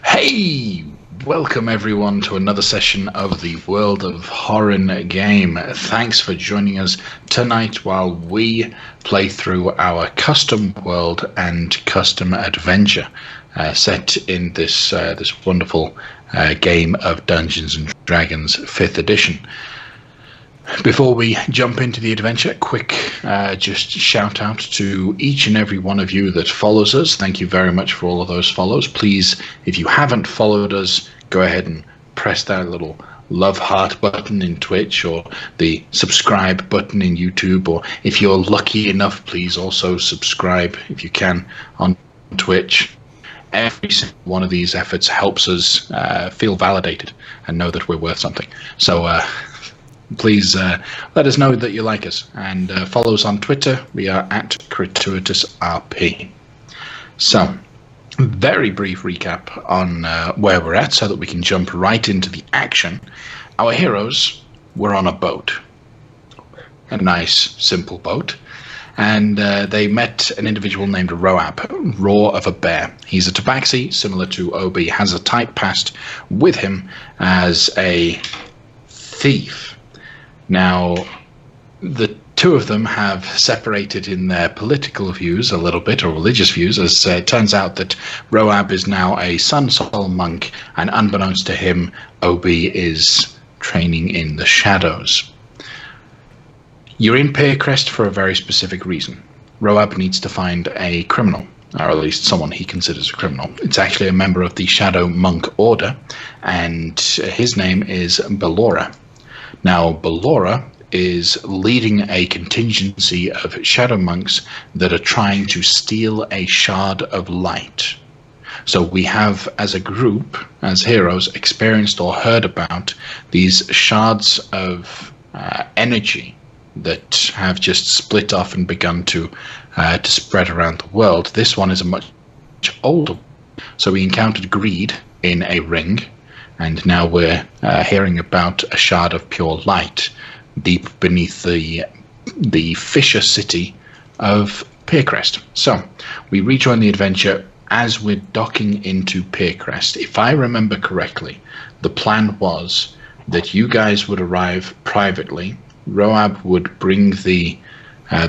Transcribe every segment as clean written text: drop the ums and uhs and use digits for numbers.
Hey! Welcome everyone to another session of the World of Horen game. Thanks for joining us tonight while we play through our custom world and custom adventure set in this wonderful game of Dungeons and Dragons 5th edition. Before we jump into the adventure, quick just shout out to each and every one of you that follows us. Thank you very much for all of those follows. Please, if you haven't followed us, go ahead and press that little love heart button in Twitch or the subscribe button in YouTube. Or if you're lucky enough, please also subscribe if you can on Twitch. Every single one of these efforts helps us feel validated and know that we're worth something. So please let us know that you like us, and follow us on Twitter. We are at Crituitous RP. So, very brief recap on where we're at so that we can jump right into the action. Our heroes were on a boat. A nice, simple boat. And they met an individual named Roab, Roar of a Bear. He's a tabaxi, similar to Obi, has a type passed with him as a thief. Now, the two of them have separated in their political views a little bit, or religious views, as it turns out that Roab is now a Sun Soul monk, and unbeknownst to him, Obi is training in the shadows. You're in Pearcrest for a very specific reason. Roab needs to find a criminal, or at least someone he considers a criminal. It's actually a member of the Shadow Monk Order, and his name is Ballora. Now, Ballora is leading a contingency of shadow monks that are trying to steal a shard of light. So we have, as a group, as heroes, experienced or heard about these shards of energy that have just split off and begun to spread around the world. This one is a much older one. So we encountered greed in a ring, and now we're hearing about a shard of pure light deep beneath the fisher city of Pearcrest. So we rejoin the adventure as we're docking into Pearcrest. If I remember correctly, the plan was that you guys would arrive privately. Roab would bring the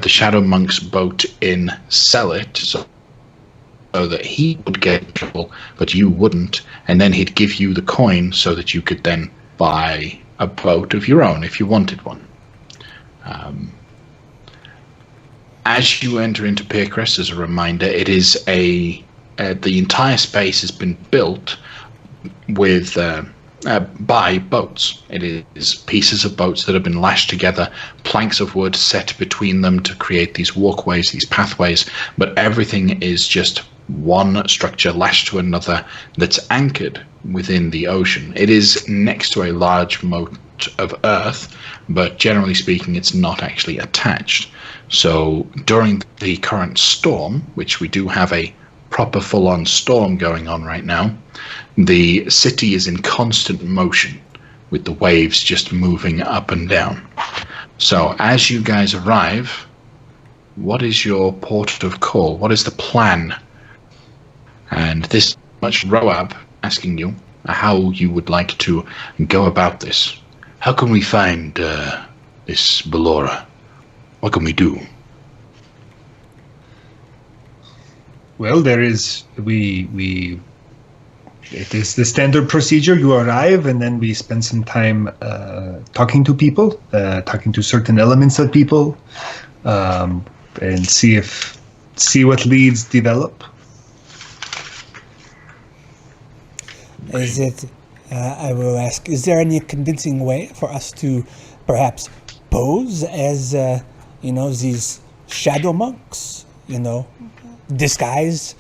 Shadow Monk's boat in, sell it, so that he would get in trouble, but you wouldn't, and then he'd give you the coin so that you could then buy a boat of your own if you wanted one. As you enter into Pearcrest, as a reminder, it is the entire space has been built with by boats. It is pieces of boats that have been lashed together, planks of wood set between them to create these walkways, these pathways, but everything is just one structure lashed to another that's anchored within the ocean. It is next to a large moat of earth, but generally speaking, it's not actually attached. So during the current storm, which we do have a proper full-on storm going on right now, the city is in constant motion with the waves just moving up and down. So as you guys arrive, what is your port of call? What is the plan? And this much Roab asking you how you would like to go about this. How can we find this Ballora? What can we do? Well, it is the standard procedure. You arrive, and then we spend some time talking to people, talking to certain elements of people, and see what leads develop. Is it? I will ask. Is there any convincing way for us to perhaps pose as these shadow monks? Disguise,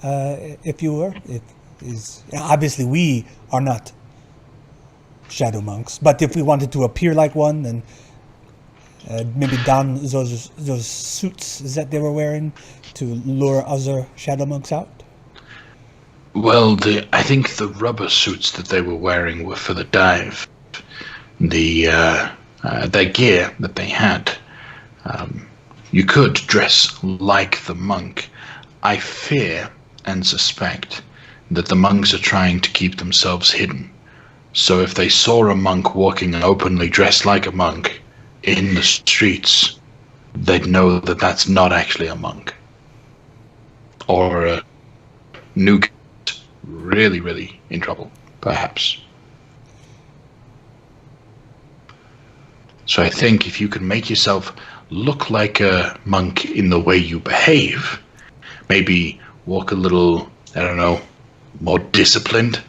if you were. It is obviously we are not shadow monks, but if we wanted to appear like one, then maybe don those suits that they were wearing to lure other shadow monks out. Well, I think the rubber suits that they were wearing were for the dive. Their gear that they had, you could dress like the monk. I fear and suspect that the monks are trying to keep themselves hidden. So if they saw a monk walking openly dressed like a monk in the streets, they'd know that that's not actually a monk. Or a new guest, really, really in trouble, perhaps. So I think if you can make yourself look like a monk in the way you behave, maybe walk a little, I don't know, more disciplined.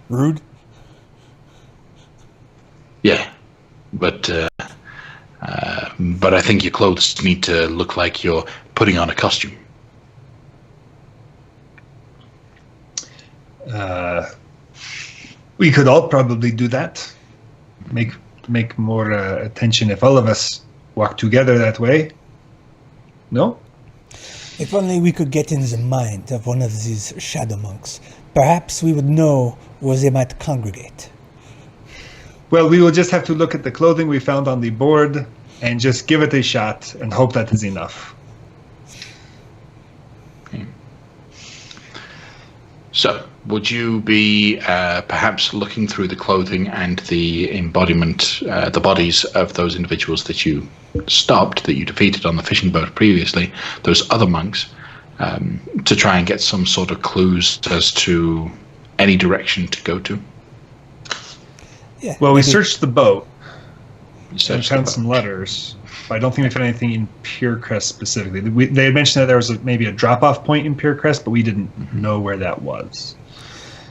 Rude? Yeah, but I think your clothes need to look like you're putting on a costume. We could all probably do that. Make more attention if all of us walk together that way. No? If only we could get in the mind of one of these shadow monks, perhaps we would know where they might congregate. Well, we will just have to look at the clothing we found on the board and just give it a shot and hope that is enough. Okay. So, would you be perhaps looking through the clothing and the embodiment, the bodies of those individuals that you stopped, that you defeated on the fishing boat previously, those other monks, to try and get some sort of clues as to any direction to go to? Yeah. Well, we searched the boat and found some some letters, but I don't think we found anything in Purecrest specifically. They had mentioned that there was maybe a drop-off point in Purecrest, but we didn't know where that was.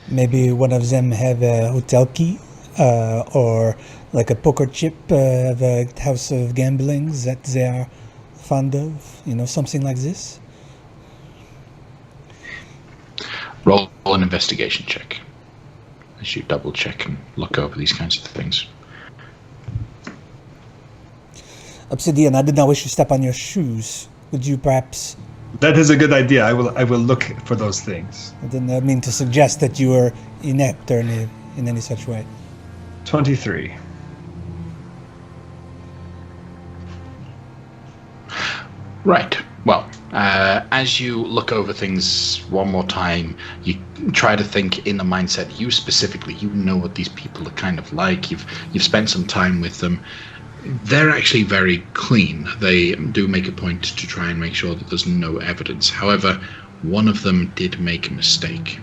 Maybe one of them have a hotel key, or like a poker chip of a house of gambling that they are fond of, something like this. Roll an investigation check as you double check and look over these kinds of things. Obsidian, I did not wish to step on your shoes. Would you perhaps... That is a good idea. I will look for those things. I didn't mean to suggest that you were inept or in any such way. 23. Right. Well, as you look over things one more time, you try to think in the mindset, you specifically, you know what these people are kind of like. You've spent some time with them. They're actually very clean. They do make a point to try and make sure that there's no evidence. However, one of them did make a mistake.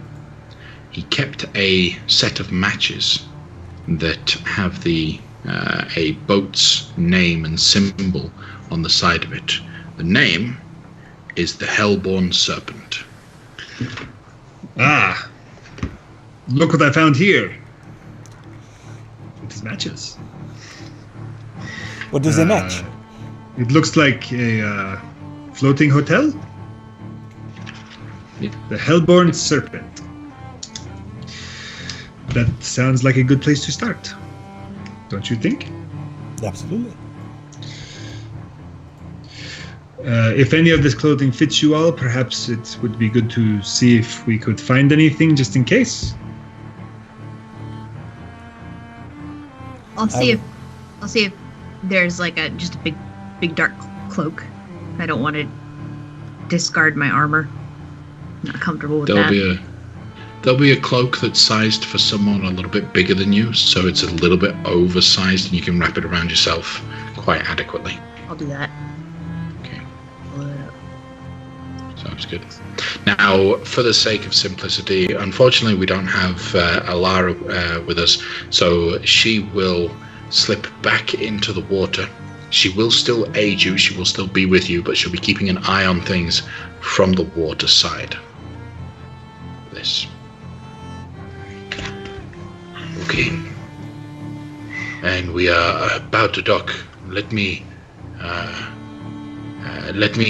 He kept a set of matches that have a boat's name and symbol on the side of it. The name is the Hellborn Serpent. Ah! Look what I found here. It is matches. What does they match? It looks like a floating hotel. Yeah. The Hellborn Serpent. That sounds like a good place to start. Don't you think? Absolutely. If any of this clothing fits you all, perhaps it would be good to see if we could find anything just in case. I'll see if there's like just a big dark cloak. I don't want to discard my armor. I'm not comfortable with that. There'll be a cloak that's sized for someone a little bit bigger than you, so it's a little bit oversized and you can wrap it around yourself quite adequately. I'll do that. Okay. Sounds good. Now, for the sake of simplicity, unfortunately we don't have Alara with us, so she will slip back into the water. She will still aid you, she will still be with you, but she'll be keeping an eye on things from the water side. This. Okay. And we are about to dock. Let me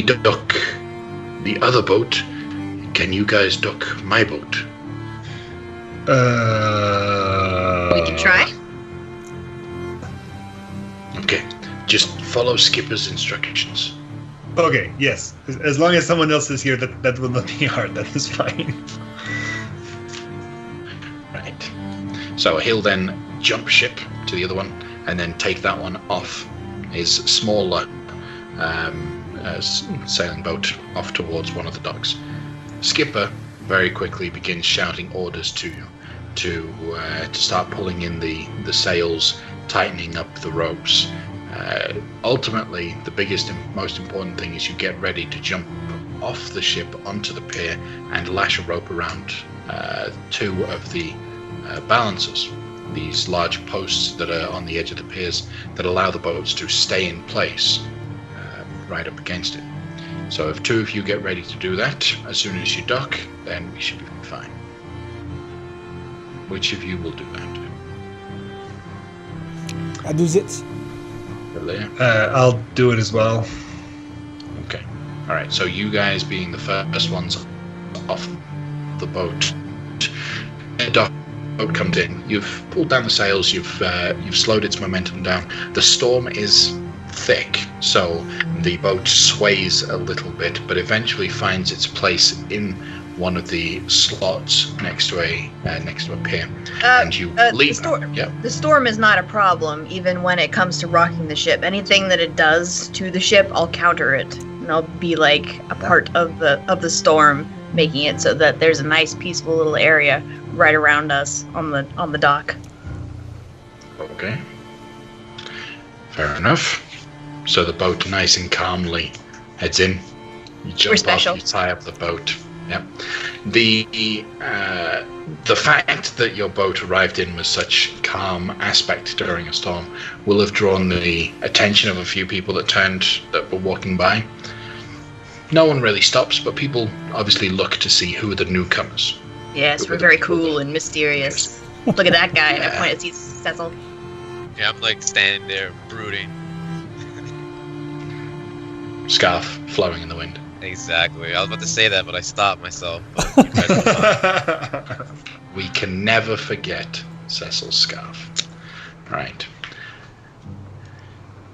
dock the other boat. Can you guys dock my boat? We can try. Okay. Just follow Skipper's instructions. Okay, yes. As long as someone else is here, that will not be hard. That is fine. Right. So he'll then jump ship to the other one and then take that one off his smaller sailing boat off towards one of the docks. Skipper very quickly begins shouting orders to you to start pulling in the sails, tightening up the ropes. Ultimately, the biggest and most important thing is you get ready to jump off the ship onto the pier and lash a rope around 2 of the balancers, these large posts that are on the edge of the piers that allow the boats to stay in place right up against it. So if 2 of you get ready to do that, as soon as you dock, then we should be fine. Which of you will do that? I do it. I'll do it as well. Okay. All right. So you guys, being the first ones off the boat, the boat comes in. You've pulled down the sails. You've slowed its momentum down. The storm is thick, so the boat sways a little bit, but eventually finds its place in one of the slots next to a pier, and you leave. The storm is not a problem, even when it comes to rocking the ship. Anything that it does to the ship, I'll counter it, and I'll be like a part of the storm, making it so that there's a nice, peaceful little area right around us on the dock. Okay. Fair enough. So the boat nice and calmly heads in. You jump off, you tie up the boat. Yep. The fact that your boat arrived in with such calm aspect during a storm will have drawn the attention of a few people that were walking by. No one really stops, but people obviously look to see who are the newcomers. Yes, we're very cool and mysterious. Look at that guy. I point at Cecil. Yeah, I'm like standing there brooding. Scarf flowing in the wind. Exactly. I was about to say that, but I stopped myself. But you guys are fine. We can never forget Cecil's scarf. Right.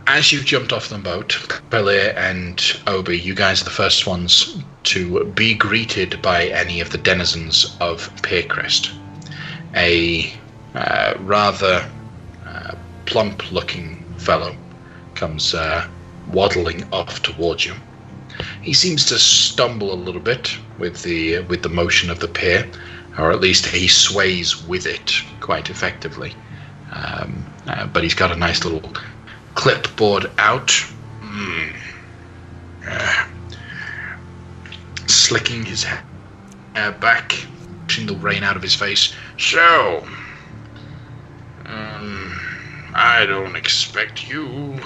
As you've jumped off the boat, Pelir and Obi, you guys are the first ones to be greeted by any of the denizens of Piercrest. A rather plump-looking fellow comes waddling off towards you. He seems to stumble a little bit with the motion of the pier, or at least he sways with it quite effectively. But he's got a nice little clipboard out, slicking his hair back, pushing the rain out of his face. So, I don't expect you.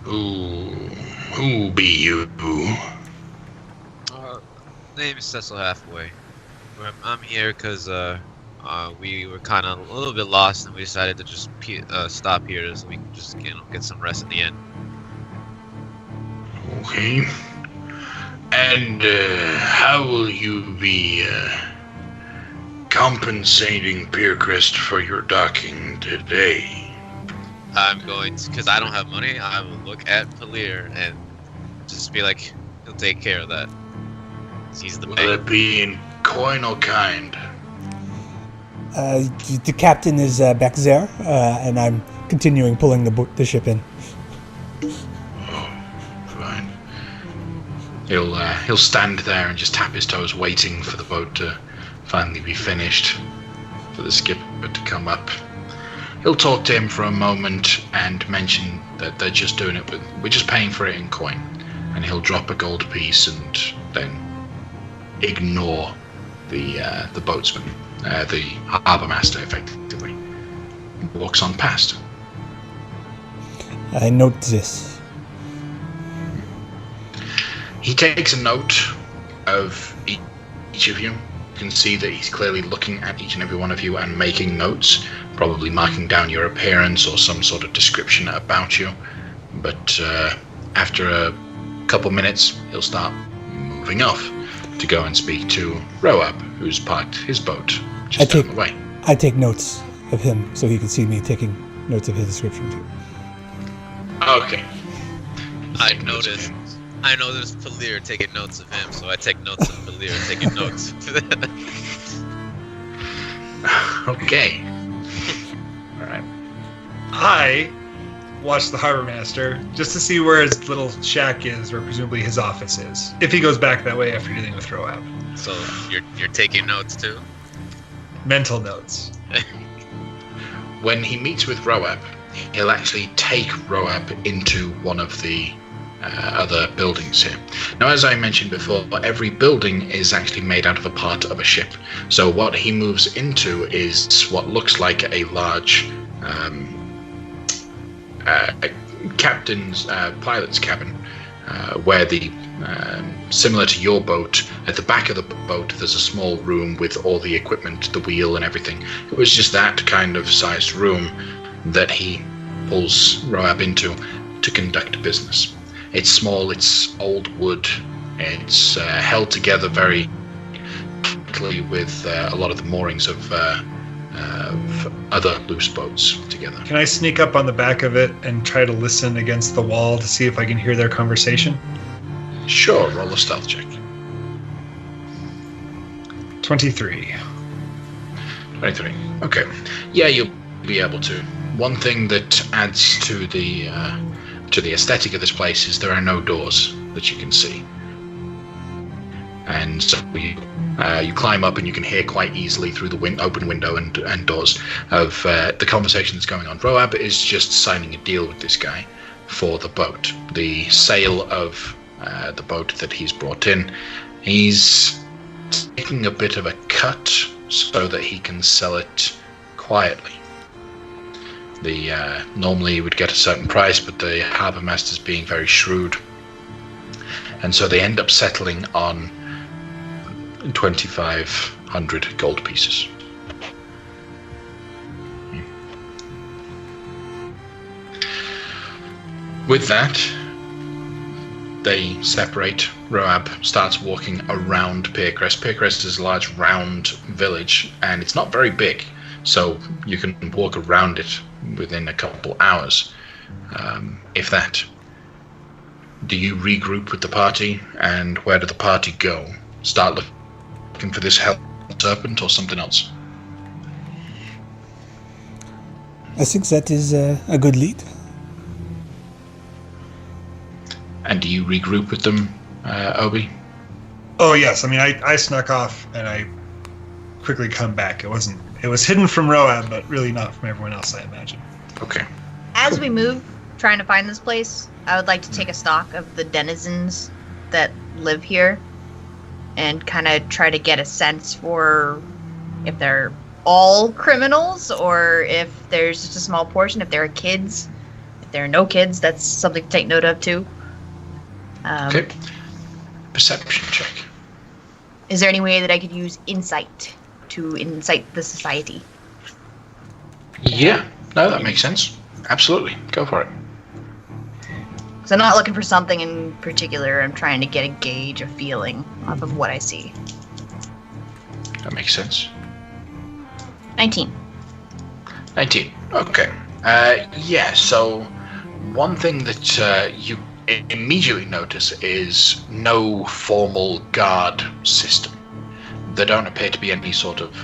Who be you? Name is Cecil Halfway. I'm here because we were kind of a little bit lost, and we decided to just stop here so we can just get some rest in the end. Okay. And how will you be compensating Piercrest for your docking today? I'm going to, because I don't have money, I will look at Pelir and just be like, he'll take care of that. He's the Will it be in coin or kind? The captain is back there, and I'm continuing pulling the ship in. Oh, fine. He'll stand there and just tap his toes, waiting for the boat to finally be finished, for the skipper to come up. He'll talk to him for a moment and mention that they're just doing it we're just paying for it in coin. And he'll drop a gold piece and then ignore the boatsman, the harbour master, effectively. Walks on past. I note this. He takes a note of each of you. You can see that he's clearly looking at each and every one of you and making notes, probably marking down your appearance or some sort of description about you. But after a couple minutes, he'll start moving off to go and speak to Roab, who's parked his boat just down the way. I take notes of him so he can see me taking notes of his description too. Okay. I noticed Pelir taking notes of him, so I take notes of Pelir taking notes. Okay. All right. I watch the harbor master just to see where his little shack is, where presumably his office is, if he goes back that way after dealing with Roab. So you're taking notes too? Mental notes. When he meets with Roab, he'll actually take Roab into one of the other buildings here. Now, as I mentioned before, every building is actually made out of a part of a ship. So what he moves into is what looks like a large pilot's cabin, where the similar to your boat, at the back of the boat there's a small room with all the equipment, the wheel and everything. It was just that kind of sized room that he pulls Roab into to conduct business. It's small, it's old wood, it's held together very tightly with a lot of the moorings of other loose boats together. Can I sneak up on the back of it and try to listen against the wall to see if I can hear their conversation? Sure, roll a stealth check. 23. 23. Okay. Yeah, you'll be able to. One thing that adds to the aesthetic of this place is there are no doors that you can see. And so you climb up and you can hear quite easily through the open window and doors of the conversation that's going on. Roab is just signing a deal with this guy for the boat. The sale of the boat that he's brought in. He's taking a bit of a cut so that he can sell it quietly. Normally he would get a certain price, but the harbour master's being very shrewd. And so they end up settling on 2,500 gold pieces. With that, they separate. Roab starts walking around Piercrest. Piercrest is a large round village, and it's not very big, so you can walk around it within a couple hours, if that. Do you regroup with the party, and where do the party go? Start looking for this hell serpent or something else? I think that is a good lead. And do you regroup with them, Obi? Oh yes, I mean I snuck off and I quickly come back. It was hidden from Roab, but really not from everyone else, I imagine. Okay. As we move, trying to find this place, I would like to take a stock of the denizens that live here and kind of try to get a sense for if they're all criminals or if there's just a small portion, if there are kids. If there are no kids, that's something to take note of too. Okay. Perception check. Is there any way that I could use insight to incite the society? Yeah. No, that makes sense. Absolutely. Go for it. So I'm not looking for something in particular. I'm trying to get a gauge, a feeling off of what I see. That makes sense. 19. 19. Okay. Yeah, so one thing that you immediately notice is no formal guard system. There don't appear to be any sort of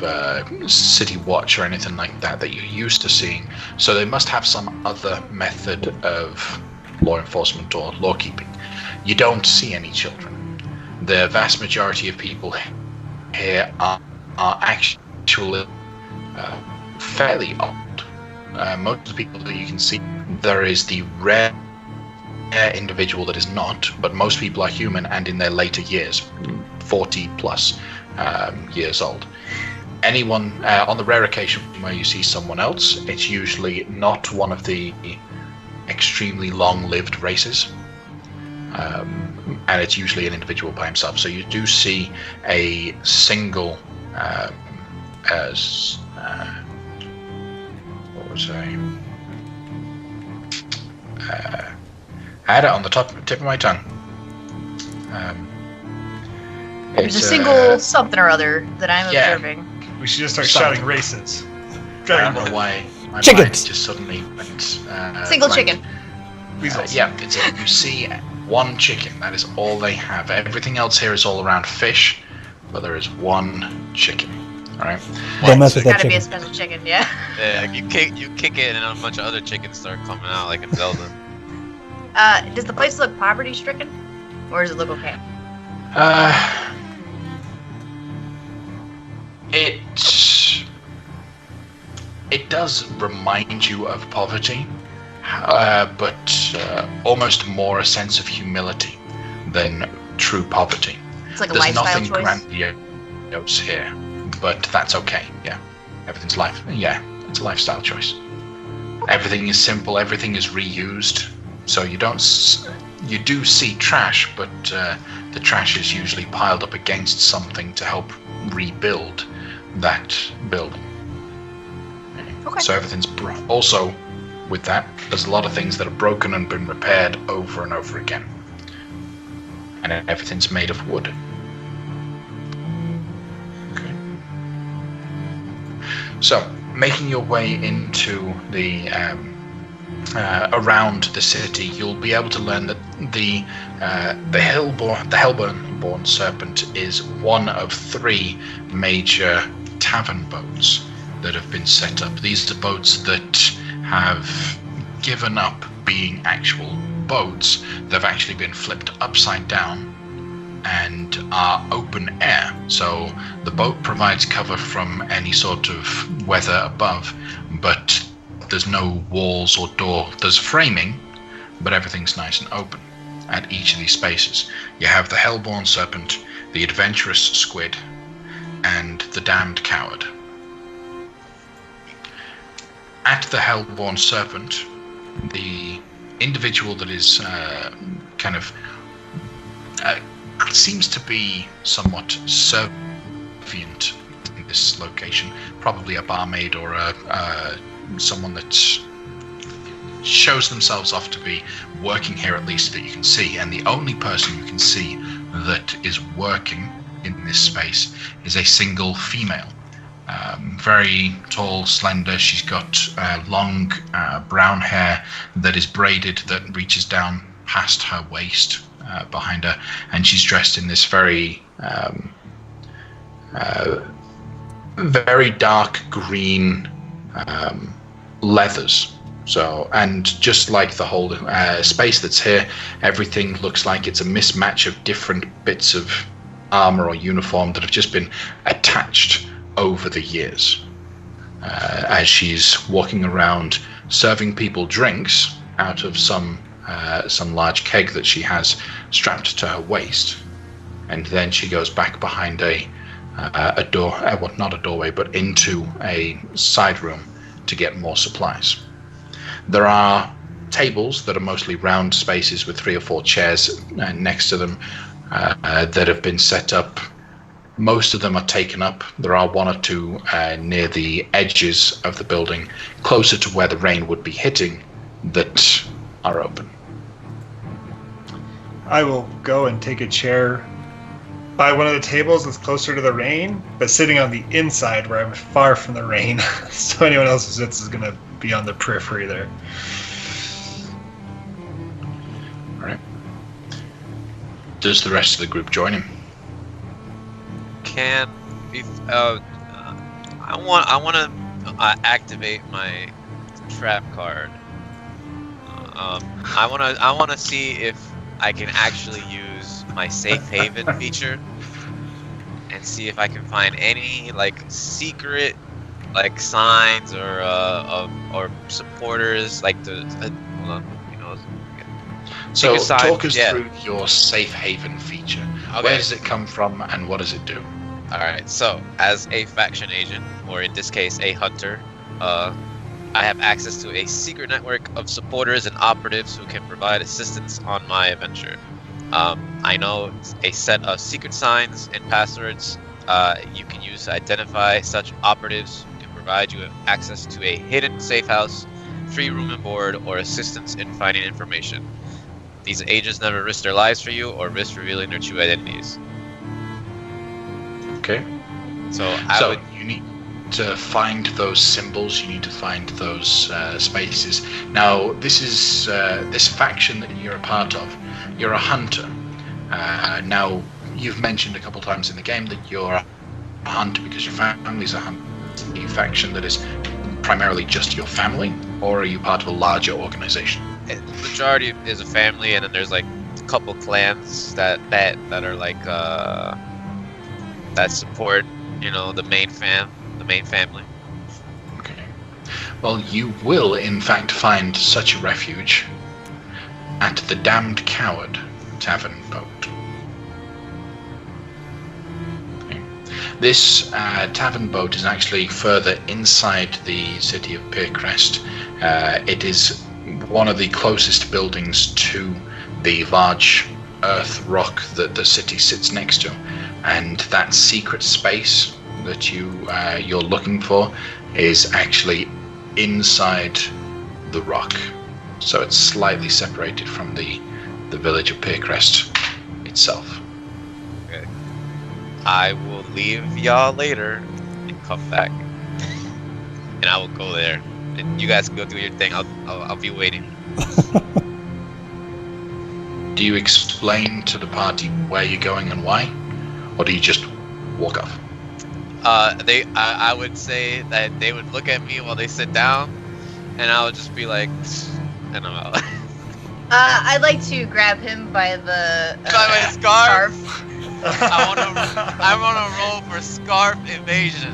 city watch or anything like that you're used to seeing, so they must have some other method of law enforcement or law keeping. You don't see any children. The vast majority of people here are actually fairly old. Most of the people that you can see, there is the rare individual that is not, but most people are human and in their later years, 40 plus years old. Anyone, on the rare occasion where you see someone else, it's usually not one of the extremely long-lived races, and it's usually an individual by himself. So you do see a single, what was I? I had it on the tip of my tongue. There's a single something or other that I'm observing. We should just start shouting races. I don't know why my Chickens. mind just suddenly went... Single blank. chicken. Weasels. You see one chicken. That is all they have. Everything else here is all around fish, but there is one chicken. All right. Don't mess with It's that gotta be a chicken. special chicken, yeah. Yeah, like you kick it, and then a bunch of other chickens start coming out, like in Zelda. Does the place look poverty-stricken, or does it look okay? It does remind you of poverty, but almost more a sense of humility than true poverty. It's like a There's lifestyle nothing choice. grandiose here, but that's okay. Yeah, everything's life. Yeah, it's a lifestyle choice. Everything is simple. Everything is reused. So you do see trash, but the trash is usually piled up against something to help rebuild that building. Okay. So everything's also with that. There's a lot of things that are broken and been repaired over and over again, and everything's made of wood. Okay. So making your way into the around the city, you'll be able to learn that the Hellborn Serpent is one of 3 major tavern boats that have been set up. These are boats that have given up being actual boats. They've actually been flipped upside down and are open air. So the boat provides cover from any sort of weather above, but there's no walls or door. There's framing, but everything's nice and open at each of these spaces. You have the Hellborn Serpent, the Adventurous Squid, and the Damned Coward. At the Hellborn Serpent, the individual that is seems to be somewhat servient in this location, probably a barmaid or someone that shows themselves off to be working here, at least that you can see. And the only person you can see that is working in this space is a single female. Very tall, slender. She's got long brown hair that is braided, that reaches down past her waist behind her, and she's dressed in this very very dark green leathers. So, and just like the whole space that's here, everything looks like it's a mismatch of different bits of armor or uniform that have just been attached over the years. As she's walking around serving people drinks out of some large keg that she has strapped to her waist, and then she goes back behind a door, well, not a doorway, but into a side room to get more supplies. There are tables that are mostly round spaces with 3 or 4 chairs next to them that have been set up. Most of them are taken up. There are 1 or 2 near the edges of the building, closer to where the rain would be hitting, that are open. I will go and take a chair by one of the tables that's closer to the rain, but sitting on the inside where I'm far from the rain. So anyone else who sits is going to be on the periphery there. All right. Does the rest of the group join him? I want to activate my trap card. I want to see if I can actually use my safe haven feature and see if I can find any like secret like signs or supporters like the hold on, So signs, talk us yeah. through your safe haven feature. Okay. Where does it come from and what does it do? Alright, so as a faction agent, or in this case a hunter, I have access to a secret network of supporters and operatives who can provide assistance on my adventure. I know a set of secret signs and passwords you can use to identify such operatives who can provide you with access to a hidden safe house, free room and board, or assistance in finding information. These agents never risk their lives for you or risk revealing their true identities. Okay. So you need to find those symbols. You need to find those spaces. Now, this is this faction that you're a part of. You're a hunter. Now, you've mentioned a couple times in the game that you're hunt because your family's a faction that is primarily just your family, or are you part of a larger organization? The majority is a family, and then there's like a couple clans that are like that support, the main family. Okay. Well, you will in fact find such a refuge at the Damned Coward Tavern Boat. Okay. This tavern boat is actually further inside the city of Piercrest. It is one of the closest buildings to the large earth rock that the city sits next to, and that secret space that you're looking for is actually inside the rock, so it's slightly separated from the village of Piercrest itself. Okay. I will leave y'all later and come back, and I will go there, and you guys can go do your thing. I'll be waiting. Do you explain to the party where you're going and why, or do you just walk off? I would say that they would look at me while they sit down, and I would just be like, and I'm out. I'd like to grab him by the scarf. I want to roll for scarf evasion.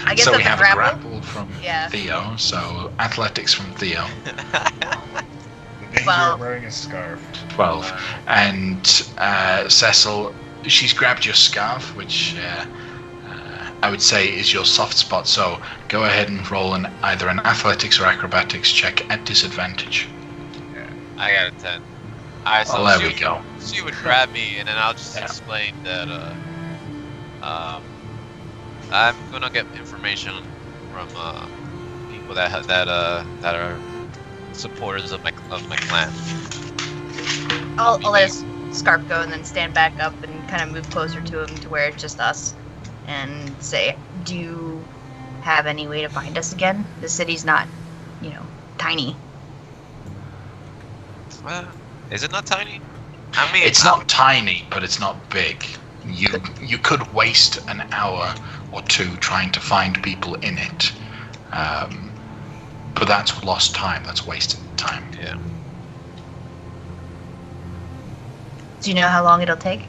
I guess so that's we have a a grapple. grapple from Yeah. Theo, so athletics from Theo. Danger Well- of wearing a scarf. 12. And Cecil, she's grabbed your scarf, which I would say is your soft spot, so go ahead and roll either an athletics or acrobatics check at disadvantage. I got a 10. Alright, so Well, there we go. She would grab me, and then I'll just Yeah. explain that I'm gonna get information from people that are supporters of my clan. I'll let his scarf go and then stand back up and kind of move closer to him to where it's just us, and say, "Do you have any way to find us again? The city's not, tiny." Is it not tiny? I mean, It's not tiny, but it's not big. You could waste an hour or two trying to find people in it, but that's lost time. That's wasted time. Yeah. Do you know how long it'll take?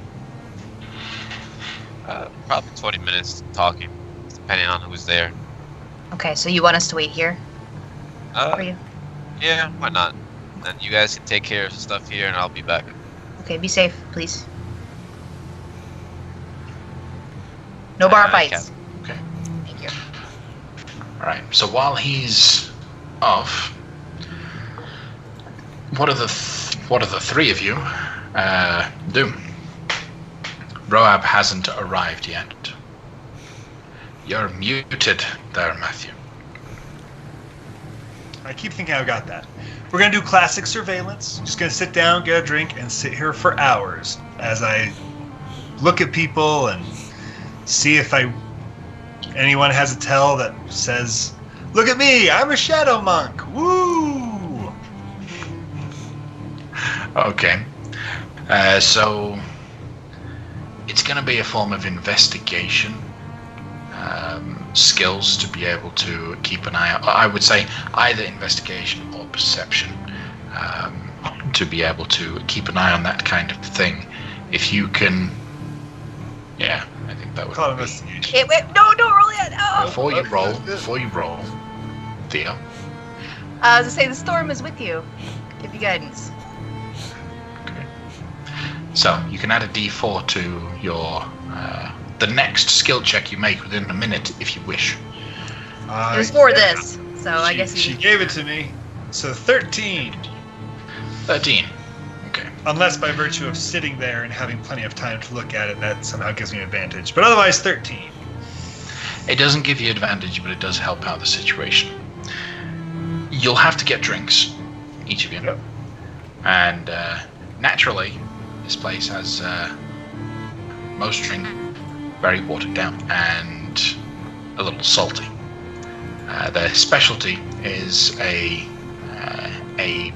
Probably 20 minutes talking, depending on who's there. Okay, so you want us to wait here for you? Yeah, why not? Then you guys can take care of stuff here, and I'll be back. Okay, be safe, please. No bar fights. Okay. Thank you. All right. So while he's off, what are the three of you do? Roab hasn't arrived yet. You're muted there, Matthew. I keep thinking I got that. We're going to do classic surveillance. Just going to sit down, get a drink, and sit here for hours as I look at people and see if anyone has a tell that says, "Look at me, I'm a shadow monk. Woo!" Okay. So it's going to be a form of investigation skills to be able to keep an eye out. I would say either investigation or perception to be able to keep an eye on that kind of thing. If you can, yeah, I think that would Call be. investigation. Wait, no, don't roll yet. Oh. Before you roll, Theo. I was to say, the storm is with you. Give you guidance. Okay. So you can add a D4 to your the next skill check you make within a minute if you wish. It was for this, so I guess she you... gave it to me. So 13. 13. Okay. Unless by virtue of sitting there and having plenty of time to look at it, that somehow gives me an advantage. But otherwise, 13. It doesn't give you advantage, but it does help out the situation. You'll have to get drinks, each of you. Yep. And naturally, this place has most drink very watered down and a little salty. Their specialty is a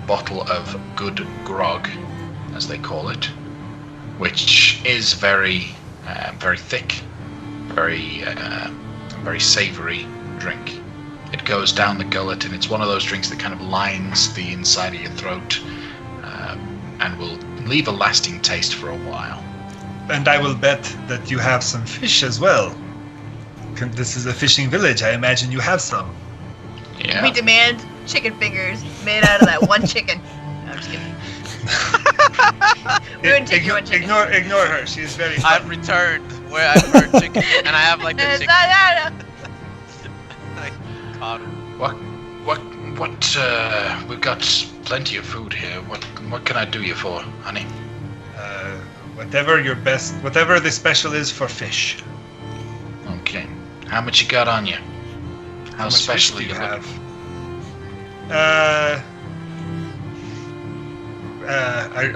bottle of good grog, as they call it, which is very Very thick, very savory drink. It goes down the gullet, and it's one of those drinks that kind of lines the inside of your throat and will leave a lasting taste for a while. And I will bet that you have some fish as well. This is a fishing village. I imagine you have some. Yeah. We demand chicken fingers made out of that one chicken. No, I'm just kidding. We wouldn't take you one chicken. Ignore her. She is very I've funny. returned where I've heard chicken, and I have like the chicken. Like, caught him. We've got plenty of food here. What can I do you for, honey? Whatever the special is for fish. Okay. How much you got on you? How much special fish are do you you looking?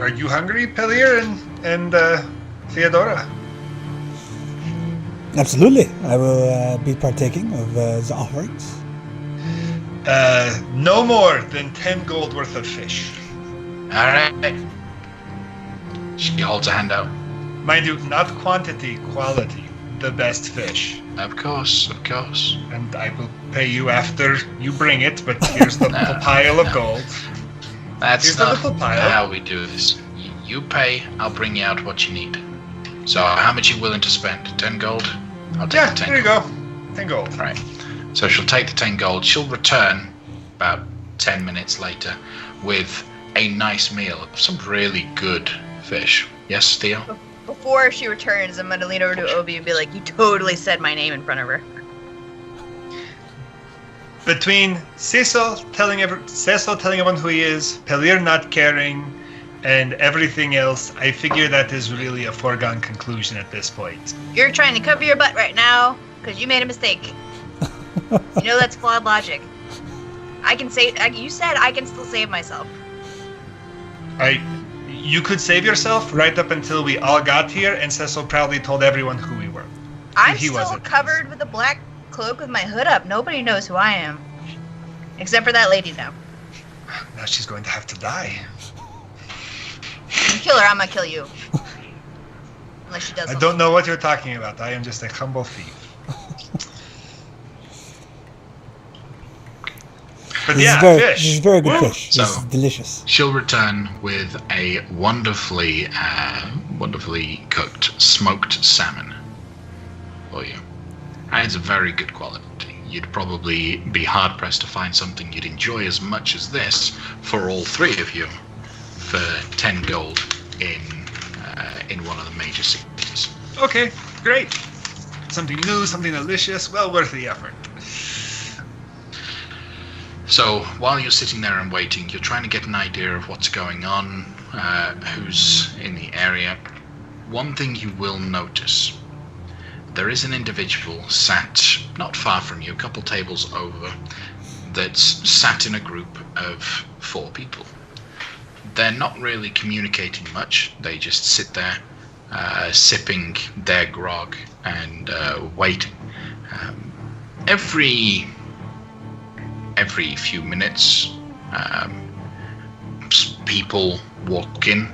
Are you hungry, Pelir and Theodora? Absolutely. I will be partaking of the offerings. No more than 10 gold worth of fish. All right. She holds a hand out. Mind you, not quantity, quality. The best fish. Of course. And I will pay you after you bring it, but here's the little pile of gold. That's Here's the not little pile. how we do this. You pay, I'll bring you out what you need. So how much are you willing to spend? 10 gold? I'll take the 10 there you gold. go. 10 gold. Right. So she'll take the 10 gold. She'll return about 10 minutes later with a nice meal of some really good fish. Yes, Theo? Before she returns, I'm gonna lean over to Obi and be like, "You totally said my name in front of her." Between Cecil telling everyone who he is, Pelir not caring, and everything else, I figure that is really a foregone conclusion at this point. You're trying to cover your butt right now because you made a mistake. You know that's flawed logic. You said I can still save myself. You could save yourself right up until we all got here, and Cecil proudly told everyone who we were. I'm He still wasn't. covered with a black cloak with my hood up. Nobody knows who I am. Except for that lady now. Now she's going to have to die. You kill her, I'm gonna kill you. Unless she does I something. don't know what you're talking about. I am just a humble thief. But This yeah, this fish. is very good Woo! fish. It's So- delicious. She'll return with a wonderfully cooked smoked salmon for you. And it's a very good quality. You'd probably be hard pressed to find something you'd enjoy as much as this for all three of you for 10 gold in one of the major cities. Okay, great. Something new, something delicious, well worth the effort. So while you're sitting there and waiting, you're trying to get an idea of what's going on, who's in the area. One thing you will notice, there is an individual sat not far from you, a couple tables over, that's sat in a group of 4 people. They're not really communicating much. They just sit there, sipping their grog and waiting. Every few minutes, people walk in,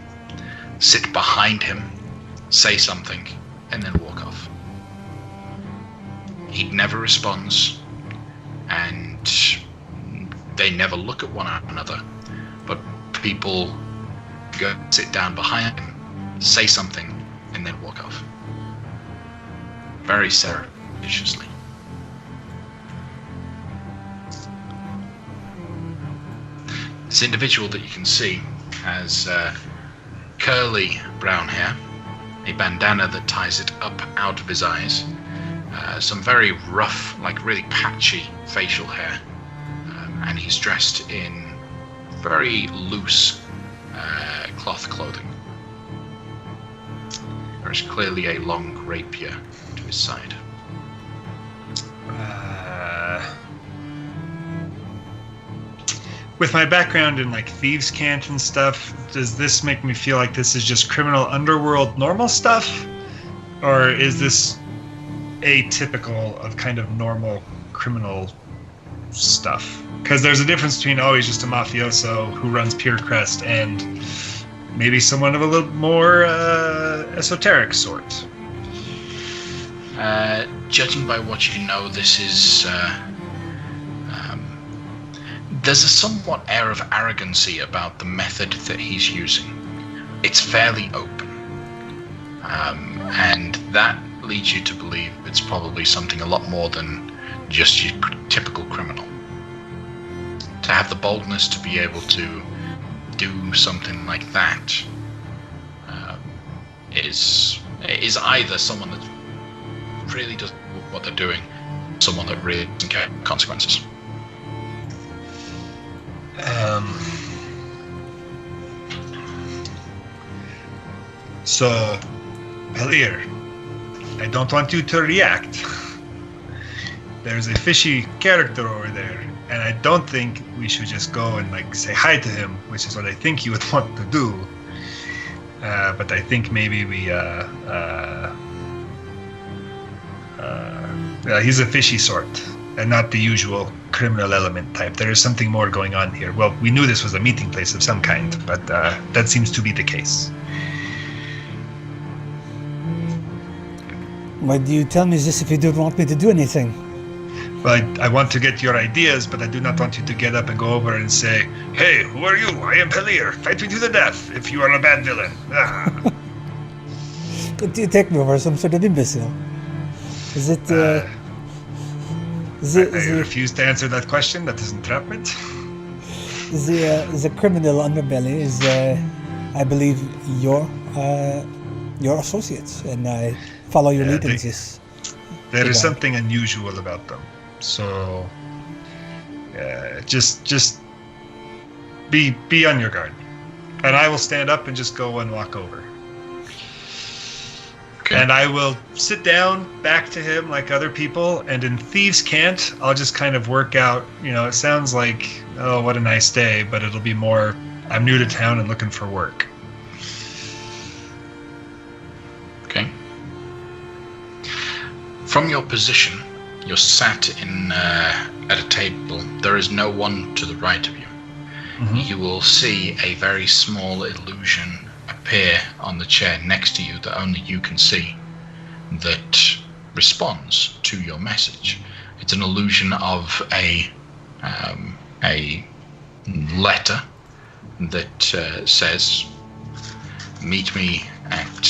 sit behind him, say something, and then walk off. He never responds, and they never look at one another, but people go sit down behind him, say something, and then walk off. Very surreptitiously. This individual that you can see has curly brown hair, a bandana that ties it up out of his eyes, some very rough, like really patchy facial hair, and he's dressed in very loose cloth clothing. There's clearly a long rapier to his side. With my background in like thieves' cant and stuff, does this make me feel like this is just criminal underworld normal stuff? Or is this atypical of kind of normal criminal stuff? Because there's a difference between always just a mafioso who runs Pure Crest and maybe someone of a little more esoteric sort. Judging by what you know, this is... there's a somewhat air of arrogancy about the method that he's using. It's fairly open. And that leads you to believe it's probably something a lot more than just your typical criminal. To have the boldness to be able to do something like that is either someone that really does what they're doing, someone that really doesn't care about consequences. So, Pelir, I don't want you to react. There's a fishy character over there, and I don't think we should just go and say hi to him, which is what I think you would want to do. But I think maybe we he's a fishy sort, and not the usual criminal element type. There is something more going on here. Well, we knew this was a meeting place of some kind, but that seems to be the case. Why do you tell me this if you don't want me to do anything? Well, I want to get your ideas, but I do not want you to get up and go over and say, "Hey, who are you? I am Pelir. Fight me to the death if you are a bad villain." Do you take me over some sort of imbecile? Is it... I refuse to answer that question. That is entrapment. The criminal underbelly is, I believe, your associates, and I follow your lead in this. There is something unusual about them. So, just be on your guard, and I will stand up and just go and walk over. Okay. And I will sit down back to him like other people, and in Thieves' Cant, I'll just kind of work out. It sounds like, oh, what a nice day, but it'll be more, I'm new to town and looking for work. Okay. From your position, you're sat at a table. There is no one to the right of you. Mm-hmm. You will see a very small illusion appear on the chair next to you that only you can see, that responds to your message. It's an illusion of a letter that says, "Meet me at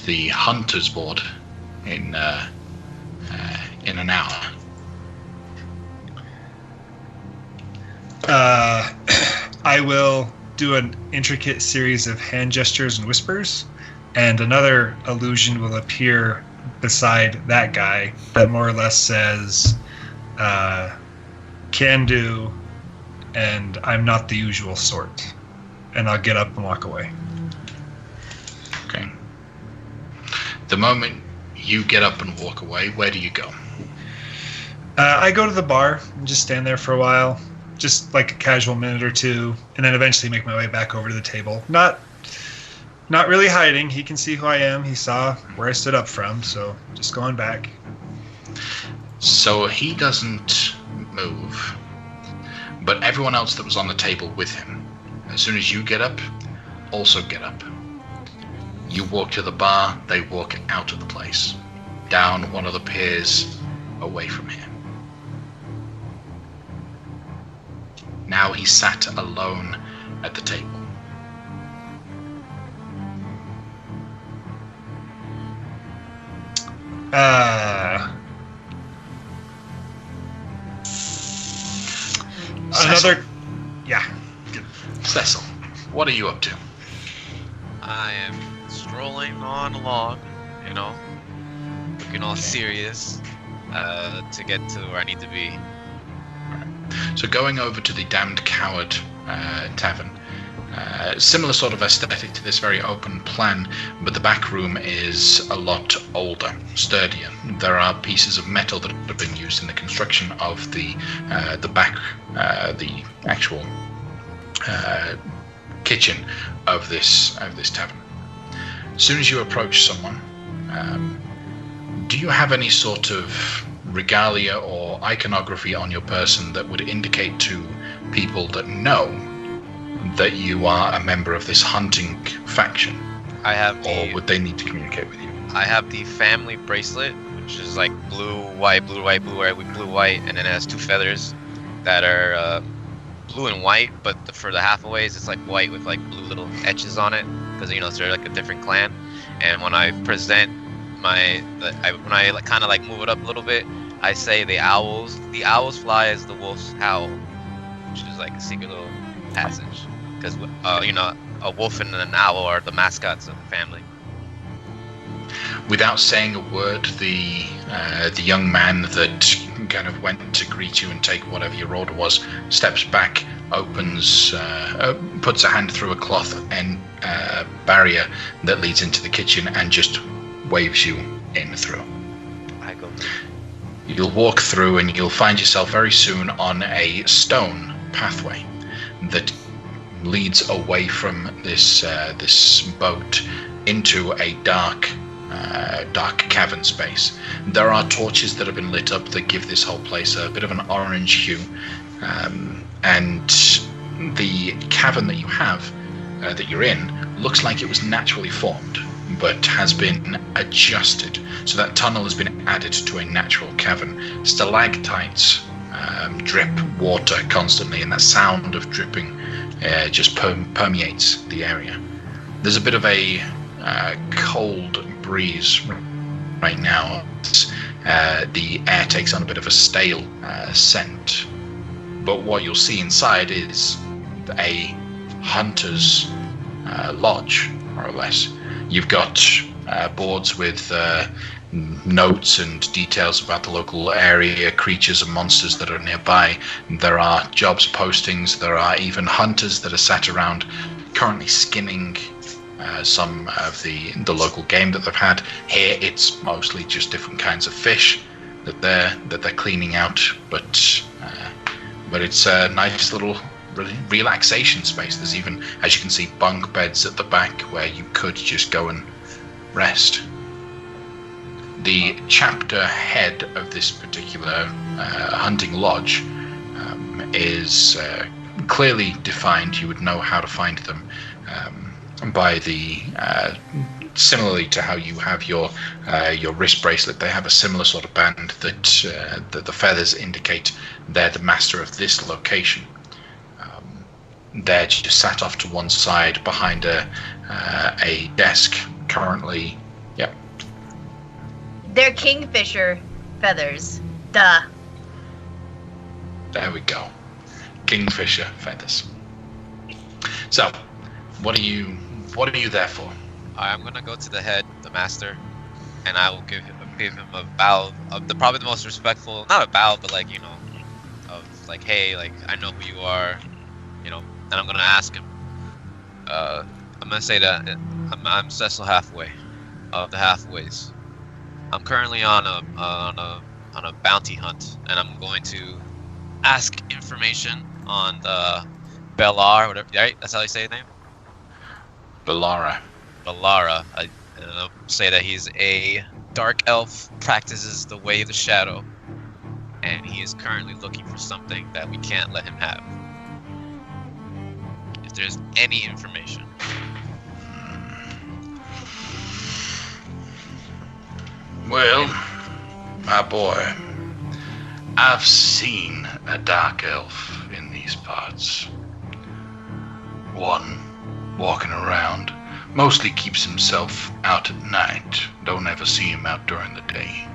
the Hunter's Board in an hour." I will do an intricate series of hand gestures and whispers, and another illusion will appear beside that guy that more or less says, "Can do," and "I'm not the usual sort." And I'll get up and walk away. Okay. The moment you get up and walk away, where do you go? I go to the bar and just stand there for a while, just like a casual minute or two, and then eventually make my way back over to the table. Not really hiding. He can see who I am. He saw where I stood up from, so just going back. So he doesn't move, but everyone else that was on the table with him, as soon as you get up, also get up. You walk to the bar, they walk out of the place, down one of the piers, away from here. Now he sat alone at the table. Another... Yeah. Cecil, what are you up to? I am strolling on along, looking all serious, to get to where I need to be. So going over to the Damned Coward Tavern, similar sort of aesthetic to this, very open plan, but the back room is a lot older, sturdier. There are pieces of metal that have been used in the construction of the back, the actual kitchen of this tavern. As soon as you approach someone, do you have any sort of regalia or iconography on your person that would indicate to people that know that you are a member of this hunting faction? I have or would they need to communicate with you? I have the family bracelet, which is like blue, white, blue, white, blue, white, with blue, white, and then it has 2 feathers that are blue and white, but for the halfaways, it's like white with like blue little etches on it, because they're like a different clan. And when I present when I like, kind of like move it up a little bit, I say the owls fly as the wolves howl, which is like a secret little passage, because a wolf and an owl are the mascots of the family. Without saying a word, the young man that kind of went to greet you and take whatever your order was steps back, opens, puts a hand through a cloth and barrier that leads into the kitchen, and just waves you in through. I go. You'll walk through, and you'll find yourself very soon on a stone pathway that leads away from this boat into a dark cavern space. There are torches that have been lit up that give this whole place a bit of an orange hue, and the cavern that you have, that you're in, looks like it was naturally formed, but has been adjusted. So that tunnel has been added to a natural cavern. Stalactites drip water constantly, and that sound of dripping just permeates the area. There's a bit of a cold breeze right now. The air takes on a bit of a stale scent, but what you'll see inside is a hunter's lodge, more or less. You've got boards with notes and details about the local area, creatures and monsters that are nearby. There are jobs postings. There are even hunters that are sat around currently skinning some of the local game that they've had. Here it's mostly just different kinds of fish that they're cleaning out, but it's a nice little relaxation space. There's even, as you can see, bunk beds at the back where you could just go and rest. The chapter head of this particular hunting lodge is clearly defined. You would know how to find them by the similarly to how you have your wrist bracelet. They have a similar sort of band that the feathers indicate they're the master of this location. They're just sat off to one side behind a desk currently. Yep. They're kingfisher feathers. Duh. There we go. Kingfisher feathers. So, what are you there for? I'm gonna go to the head, the master, and I will give him a bow of probably the most respectful, not a bow, but like, of like, hey, like, I know who you are, and I'm gonna ask him. I'm gonna say that I'm Cecil Halfway of the Halfways. I'm currently on a bounty hunt, and I'm going to ask information on the Bellar, whatever. Right? That's how you say his name. Bellara. I'll say that he's a dark elf, practices the way of the shadow, and he is currently looking for something that we can't let him have. If there's any information. Well, my boy, I've seen a dark elf in these parts. One walking around, mostly keeps himself out at night. Don't ever see him out during the day.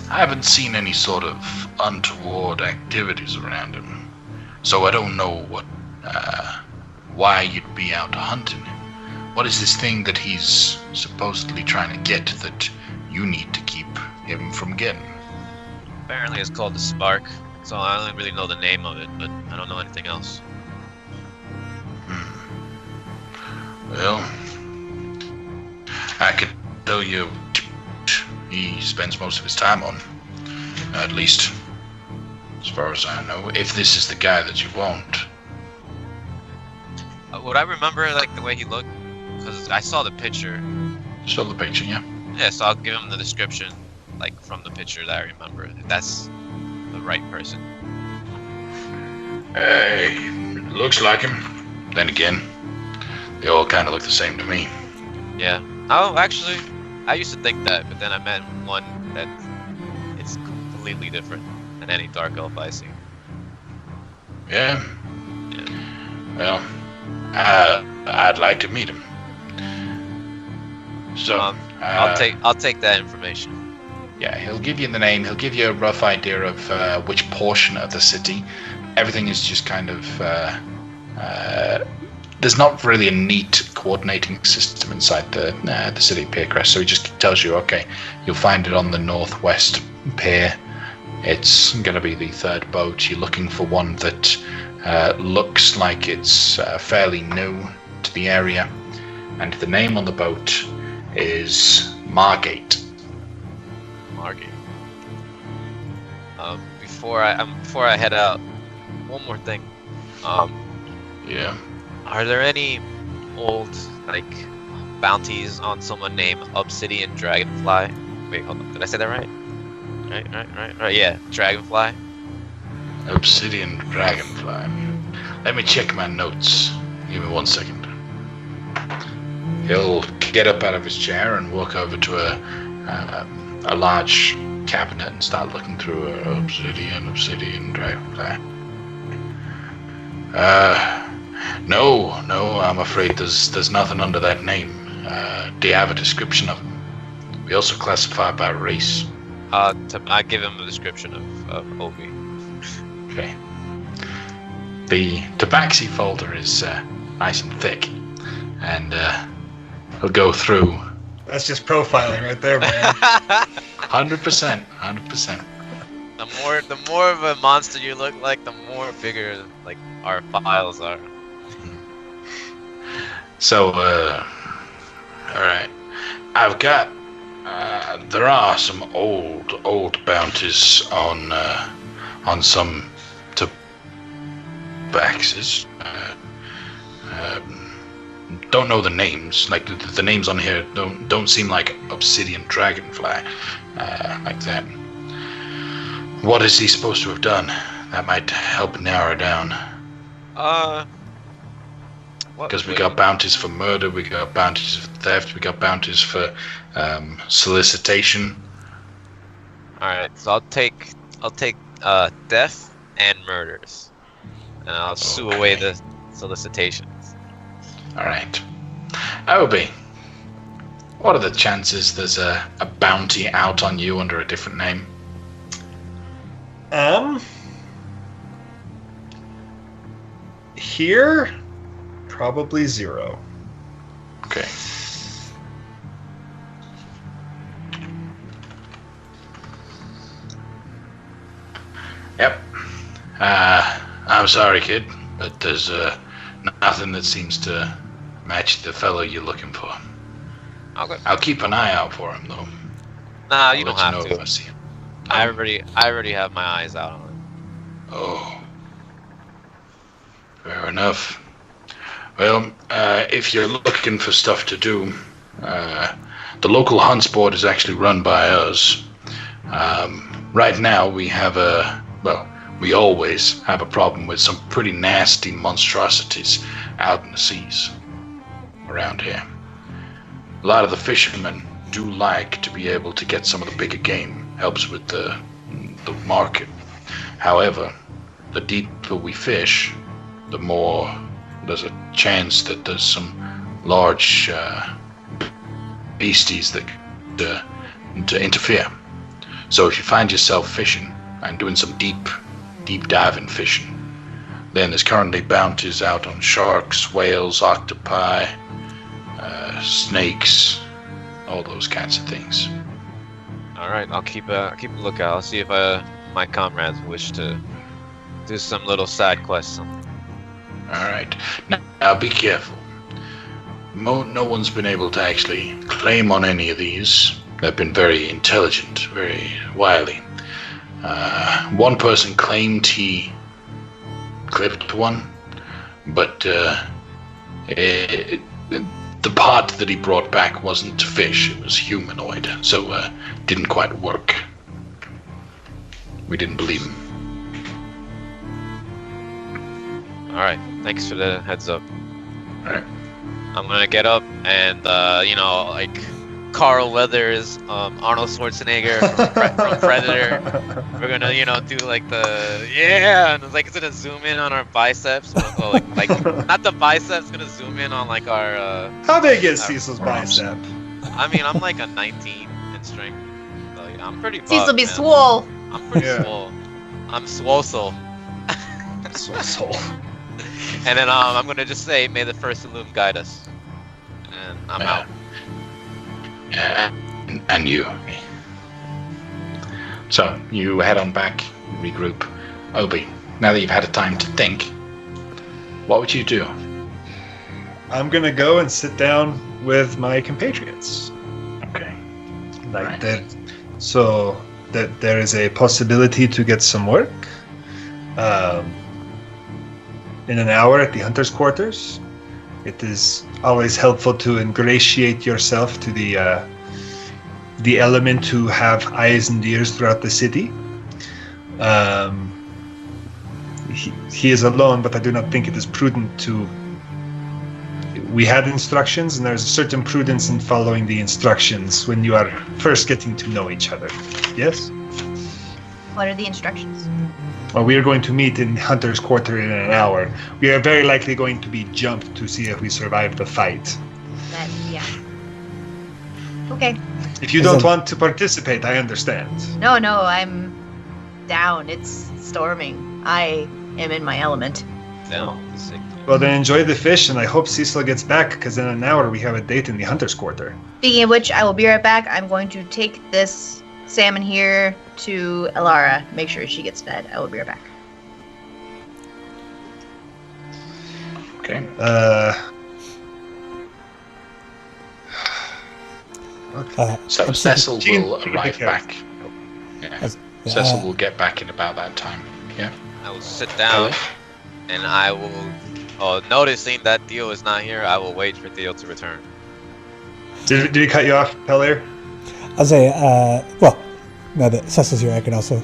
I haven't seen any sort of untoward activities around him, so I don't know why you'd be out hunting him. What is this thing that he's supposedly trying to get that you need to keep him from getting? Apparently it's called the Spark, so I only really know the name of it, but I don't know anything else. Well, I could tell you he spends most of his time on, at least as far as I know, if this is the guy that you want. Would I remember like the way he looked? Because I saw the picture. Saw the picture, yeah? Yeah, so I'll give him the description, like from the picture that I remember, if that's the right person. Hey, it looks like him. Then again, They all kind of look the same to me. Yeah. Oh, actually, I used to think that, but then I met one that it's completely different than any dark elf I see. Yeah. Yeah. Well, I'd like to meet him. So, I'll take that information. yeah, he'll give you the name. He'll give you a rough idea of which portion of the city. Everything is just kind of. There's not really a neat coordinating system inside the city pier crest, so he just tells you, okay, you'll find it on the northwest pier. It's going to be the third boat. You're looking for one that looks like it's fairly new to the area, and the name on the boat is Margate. Margate. Before I head out, one more thing. Yeah. Are there any old bounties on someone named Obsidian Dragonfly? Wait, hold on. Did I say that right? Right. Yeah, Dragonfly. Obsidian Dragonfly. Let me check my notes. Give me 1 second. He'll get up out of his chair and walk over to a large cabinet and start looking through Obsidian Dragonfly. No, I'm afraid there's nothing under that name. Do you have a description of him? We also classify by race. I give him a description of Obi. Okay. The tabaxi folder is nice and thick, and he'll go through. That's just profiling right there, man. 100%. The more of a monster you look like, the more bigger our files are. So, alright. I've got, there are some old bounties on some tabaxis. Don't know the names. Like, the names on here don't seem like Obsidian Dragonfly, like that. What is he supposed to have done? That might help narrow down. Because we got bounties for murder, we got bounties for theft, we got bounties for solicitation. Alright, so I'll take theft and murders, and I'll sue away the solicitations. Alright. Obi, what are the chances there's a bounty out on you under a different name? Here, probably 0. Okay. Yep. I'm sorry, kid, but there's nothing that seems to match the fellow you're looking for. Okay. I'll keep an eye out for him, though. Nah, I'll you don't let have know to. if I see him. I already have my eyes out on it. Oh. Fair enough. Well, if you're looking for stuff to do, the local hunts board is actually run by us. Right now, we always have a problem with some pretty nasty monstrosities out in the seas around here. A lot of the fishermen do like to be able to get some of the bigger game. Helps with the market. However, the deeper we fish, the more there's a chance that there's some large beasties that to interfere. So if you find yourself fishing and doing some deep diving fishing, then there's currently bounties out on sharks, whales, octopi, snakes, all those kinds of things. All right, I'll keep a lookout. I'll see if my comrades wish to do some little side quests. All right. Now be careful. No one's been able to actually claim on any of these. They've been very intelligent, very wily. One person claimed he clipped one, but the part that he brought back wasn't fish, it was humanoid, so didn't quite work. We didn't believe him. All right, thanks for the heads up. All right. I'm gonna get up and like Carl Weathers, Arnold Schwarzenegger from Predator. We're gonna do like and it's like it's gonna zoom in on our biceps. Well, like not the biceps, gonna zoom in on like our. How big is Cecil's bicep? I mean, I'm like a 19 in strength. So, yeah, I'm pretty. Cecil be man. swole. I'm pretty Yeah. swole. I'm swole. So. And then I'm gonna just say, "May the first Illum guide us," and I'm out. And you. So you head on back, regroup. Obi, now that you've had a time to think, what would you do? I'm gonna go and sit down with my compatriots. Okay. Like Right. that, so that there is a possibility to get some work in an hour at the hunter's quarters. It is always helpful to ingratiate yourself to the element to have eyes and ears throughout the city. He is alone, but I do not think it is prudent to. We had instructions, and there's a certain prudence in following the instructions when you are first getting to know each other. Yes? What are the instructions? Well, we are going to meet in Hunter's Quarter in an hour. We are very likely going to be jumped to see if we survive the fight. Yeah. Okay. If you don't want to participate, I understand. No, I'm down. It's storming. I am in my element. Down the sick. Well, then enjoy the fish, and I hope Cecil gets back, because in an hour we have a date in the Hunter's Quarter. Speaking of which, I will be right back. I'm going to take this salmon here to Elara. Make sure she gets fed. I will be right back. Okay. So Cecil will arrive back. Yeah. Cecil will get back in about that time. Yeah. I will sit down, and I will. Noticing that Theo is not here, I will wait for Theo to return. Did he cut you off, Pellier? I'll say, well, now that Cecil's here, I can also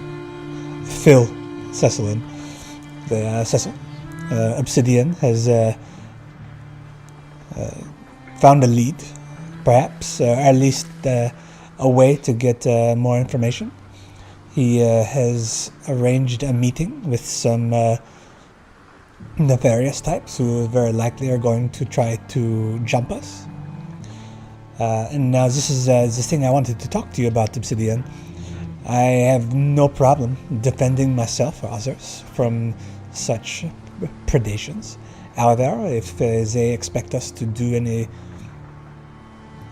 fill Cecil in. Cecil, Obsidian has found a lead, perhaps, or at least a way to get more information. He has arranged a meeting with some nefarious types who very likely are going to try to jump us. And now this is the thing I wanted to talk to you about, Obsidian. I have no problem defending myself or others from such predations out there if they expect us to do any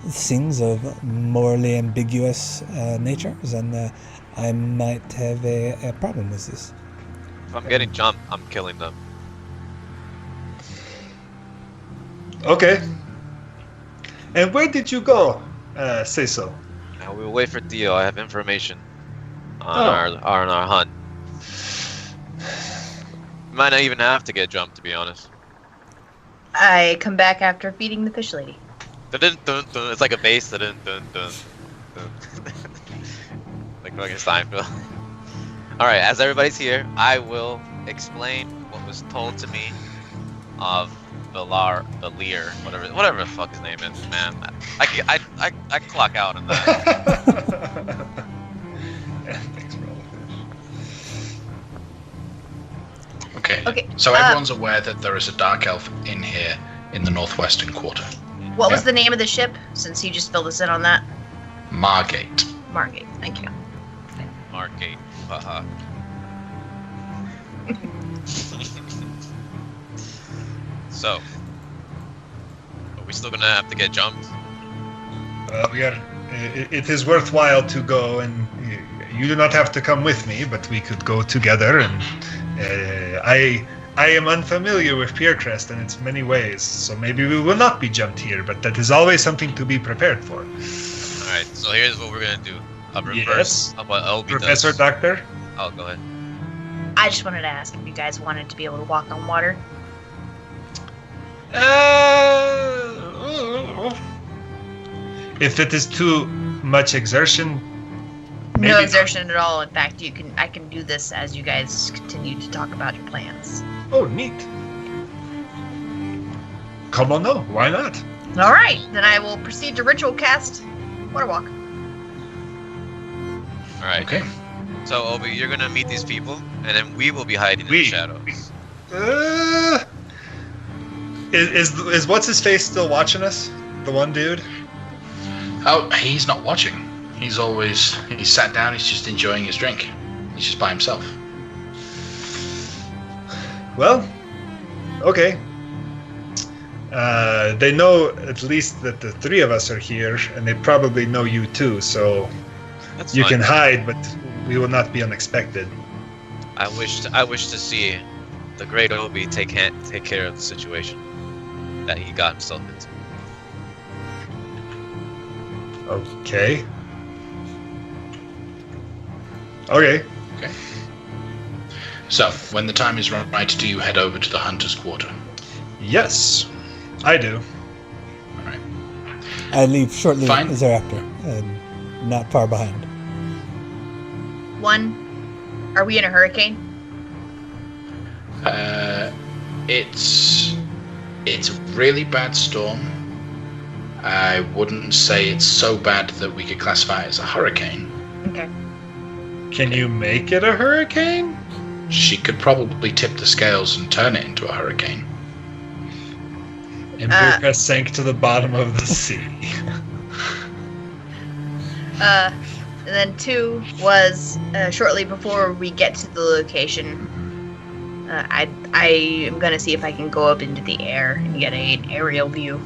things of morally ambiguous nature, then I might have a problem with this. If I'm getting jumped, I'm killing them. Okay. And where did you go, Cecil? Now we will wait for Theo. I have information on our hunt. Might not even have to get jumped, to be honest. I come back after feeding the fish lady. Dun-dun-dun-dun. It's like a bass. Dun-dun-dun-dun. Like fucking Seinfeld. Alright, as everybody's here, I will explain what was told to me of Valir, whatever the fuck his name is, man. I clock out on that. Thanks, bro. Okay. So everyone's aware that there is a dark elf in here in the northwestern quarter. What was the name of the ship, since you just filled us in on that? Margate. Margate, thank you. Margate. Haha. So, are we still gonna have to get jumped? We are. It is worthwhile to go, and you do not have to come with me, but we could go together. And I am unfamiliar with Piercrest in its many ways, so maybe we will not be jumped here. But that is always something to be prepared for. All right. So here's what we're gonna do. A reverse of what Obi Professor does. Doctor. Oh, go ahead. I just wanted to ask if you guys wanted to be able to walk on water. If it is too much exertion, maybe No not. exertion at all. In fact, I can do this as you guys continue to talk about your plans. Oh, neat. Come on, no. Why not? All right, then I will proceed to ritual cast Water Walk. All right. Okay. So, Obi, you're gonna meet these people, and then we will be hiding in the shadows. Is what's his face still watching us? The one dude? Oh, he's not watching. He's sat down, he's just enjoying his drink. He's just by himself. Well, okay. They know at least that the three of us are here, and they probably know you too, so That's you fine. can hide, but we will not be unexpected. I wish to see the great Obi take care of the situation that he got himself into. Okay. Okay. Okay. So, when the time is right, do you head over to the Hunter's Quarter? Yes, I do. All right. I leave shortly Fine. thereafter, and not far behind. One, are we in a hurricane? It's a really bad storm. I wouldn't say it's so bad that we could classify it as a hurricane. Okay. Can you make it a hurricane? She could probably tip the scales and turn it into a hurricane. And Birka sank to the bottom of the sea. And then two was shortly before we get to the location. I am gonna see if I can go up into the air and get an aerial view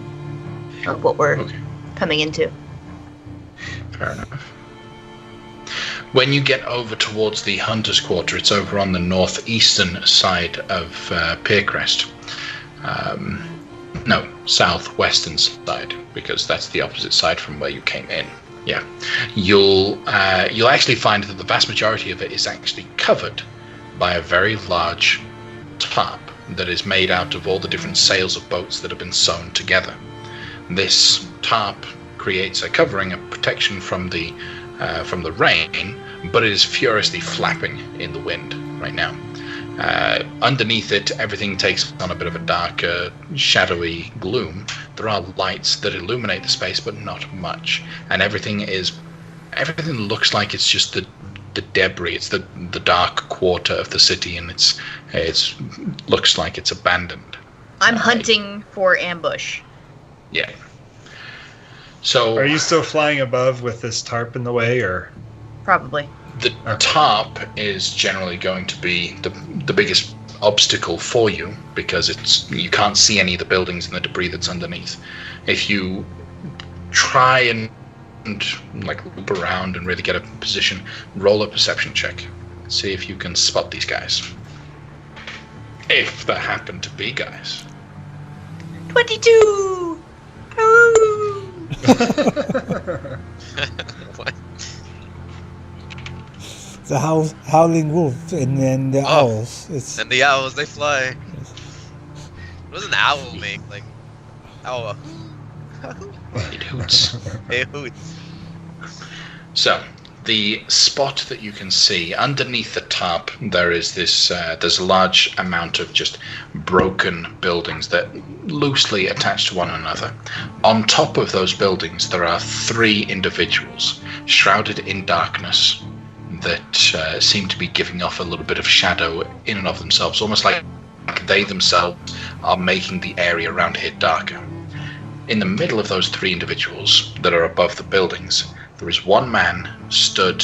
of what we're coming into. Fair enough. When you get over towards the Hunter's Quarter, it's over on the northeastern side of Piercrest. No, southwestern side, because that's the opposite side from where you came in. Yeah, you'll actually find that the vast majority of it is actually covered by a very large tarp that is made out of all the different sails of boats that have been sewn together. This tarp creates a covering, a protection from the rain, but it is furiously flapping in the wind right now. Underneath it, everything takes on a bit of a darker, shadowy gloom. There are lights that illuminate the space, but not much. And everything looks like it's just the debris. It's the dark quarter of the city, and it's looks like it's abandoned. I'm hunting for ambush. Yeah. So Are you still flying above with this tarp in the way, or? Probably. the tarp is generally going to be the biggest obstacle for you, because you can't see any of the buildings and the debris that's underneath. If you try and like loop around and really get a position, roll a perception check. See if you can spot these guys. If there happen to be guys. 22! Ooh! What? The howling wolf and then the owls. It's And the owls, they fly. What does an owl make? Like, owl. It hoots. It hoots. So, the spot that you can see underneath the tarp, there is this. There's a large amount of just broken buildings that loosely attach to one another. On top of those buildings, there are 3 individuals shrouded in darkness that seem to be giving off a little bit of shadow in and of themselves, almost like they themselves are making the area around here darker. In the middle of those 3 individuals that are above the buildings, there is one man stood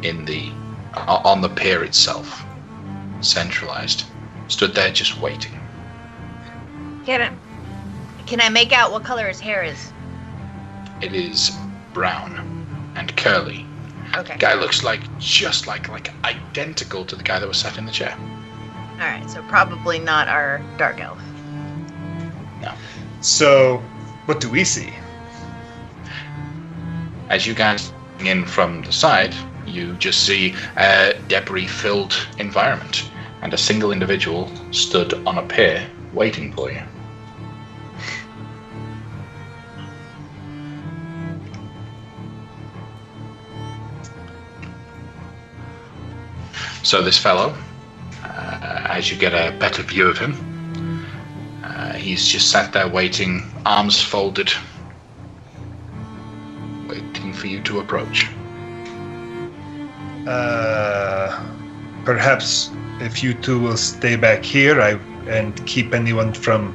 on the pier itself, centralized, stood there just waiting. Can I make out what color his hair is? It is brown and curly. Okay. Guy looks just like identical to the guy that was sat in the chair. Alright, so probably not our dark elf. No. So, what do we see? As you guys come in from the side, you just see a debris-filled environment, and a single individual stood on a pier waiting for you. So this fellow, as you get a better view of him, he's just sat there waiting, arms folded, waiting for you to approach. Perhaps if you two will stay back here and keep anyone from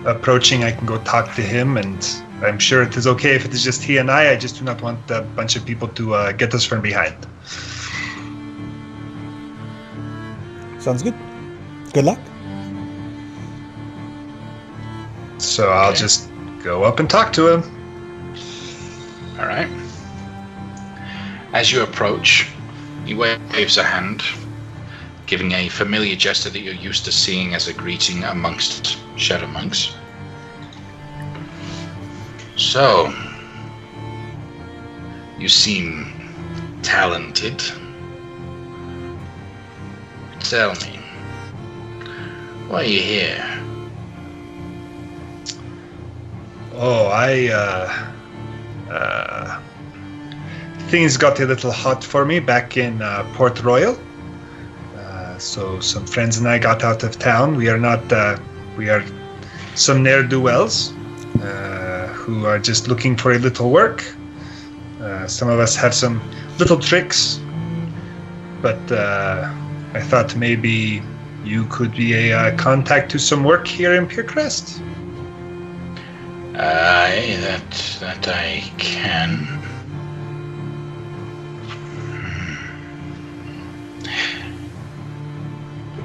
approaching, I can go talk to him, and I'm sure it is okay if it is just he and I just do not want a bunch of people to get us from behind. Sounds good. Good luck. So I'll just go up and talk to him. All right. As you approach, he waves a hand, giving a familiar gesture that you're used to seeing as a greeting amongst shadow monks. So, you seem talented. Tell me, why are you here? Oh, things got a little hot for me back in Port Royal. So some friends and I got out of town. We are some ne'er-do-wells who are just looking for a little work. Some of us have some little tricks, but I thought maybe you could be a contact to some work here in Piercrest. Aye, that I can.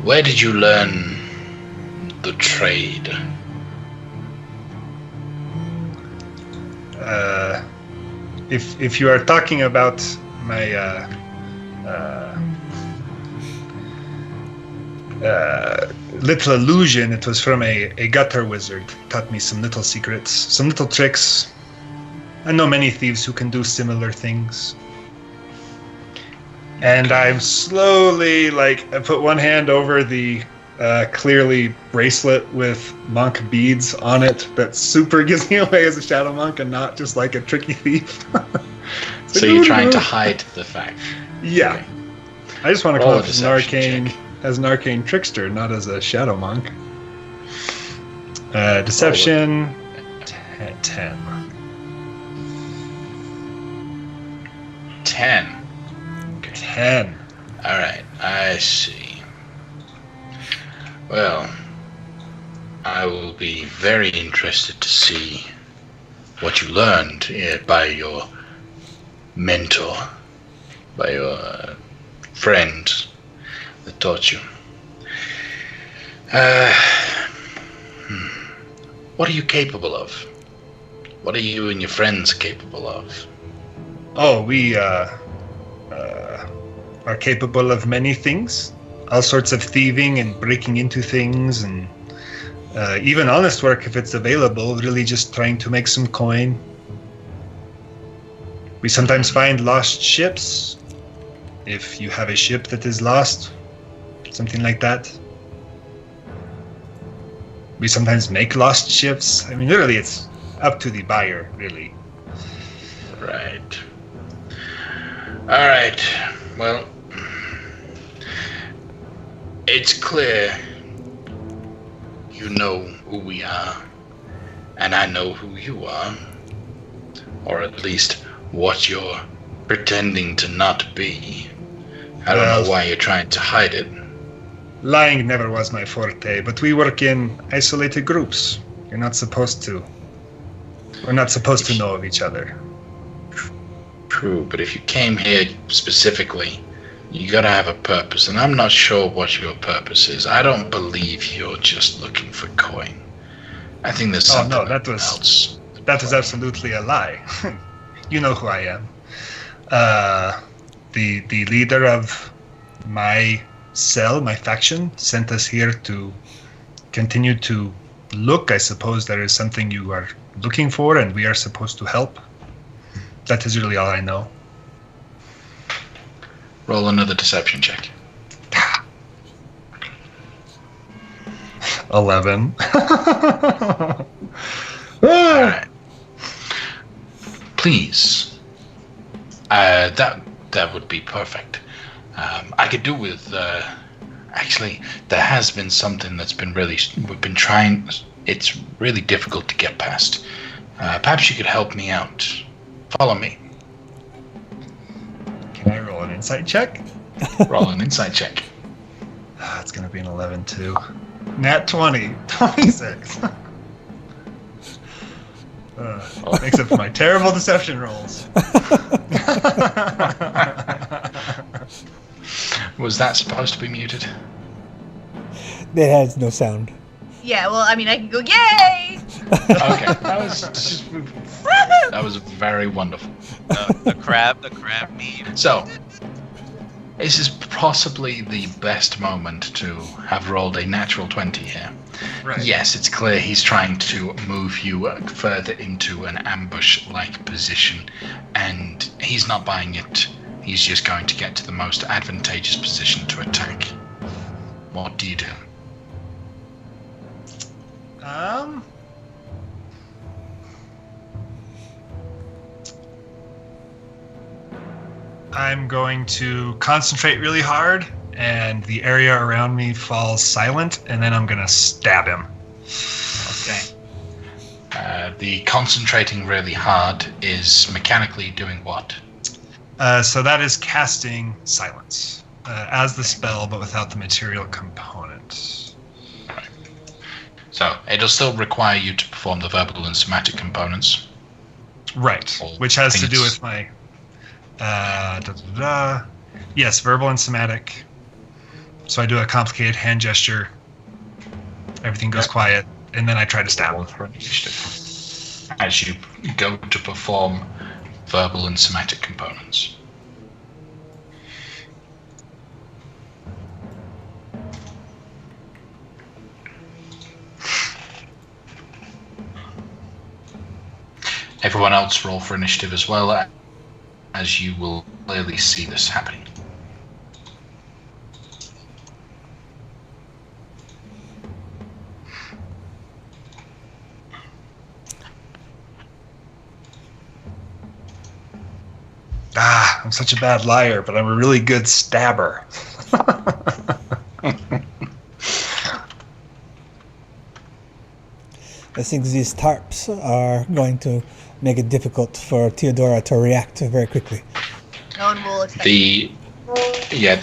Where did you learn the trade? If you are talking about my little illusion, it was from a gutter wizard. Taught me some little secrets, some little tricks. I know many thieves who can do similar things. And I'm slowly, I put one hand over the clearly bracelet with monk beads on it that super gives me away as a shadow monk and not just like a tricky thief. So you're trying to hide the fact? Yeah. Okay. I just want to call Roll it a as an arcane trickster, not as a shadow monk. Deception, 10. 10. Okay. 10. All right, I see. Well, I will be very interested to see what you learned by your mentor, by your friend that taught you. What are you capable of? What are you and your friends capable of? Oh, we are capable of many things. All sorts of thieving and breaking into things, and even honest work if it's available, really just trying to make some coin. We sometimes find lost ships. If you have a ship that is lost, something like that. We sometimes make lost ships. I mean, literally, it's up to the buyer, really. Right. All right. Well, it's clear you know who we are, and I know who you are, or at least what you're pretending to not be. I don't know why you're trying to hide it. Lying never was my forte, but we work in isolated groups. We're not supposed to know of each other. True, but if you came here specifically, you gotta have a purpose, and I'm not sure what your purpose is. I don't believe you're just looking for coin. I think there's something else. That was absolutely a lie. You know who I am. The leader of my cell, my faction, sent us here to continue to look. I suppose there is something you are looking for, and we are supposed to help. That is really all I know. Roll another deception check. 11. Alright. Please. That would be perfect. I could do with actually there has been something that's been we've been trying it's really difficult to get past. Perhaps you could help me out. Follow me. Can I roll an insight check? Roll an insight check. It's going to be an 11 too. Nat 20. 26. Makes up for my terrible deception rolls. Was that supposed to be muted? It has no sound. Yeah, well, I mean, I can go, yay! Okay, that was very wonderful. The crab meme. So, this is possibly the best moment to have rolled a natural 20 here. Right. Yes, it's clear he's trying to move you further into an ambush-like position, and he's not buying it. He's just going to get to the most advantageous position to attack. What do you do? I'm going to concentrate really hard, and the area around me falls silent, and then I'm going to stab him. Okay. The concentrating really hard is mechanically doing what? So that is casting silence as the spell, but without the material component. Right. So it'll still require you to perform the verbal and somatic components. Right, Or which has to things. do with my... Yes, verbal and somatic. So I do a complicated hand gesture. Everything goes quiet, and then I try to stab him. As you go to perform verbal and somatic components. Everyone else roll for initiative as well, as you will clearly see this happening. I'm such a bad liar, but I'm a really good stabber. I think these tarps are going to make it difficult for Theodora to react very quickly. No one will expect The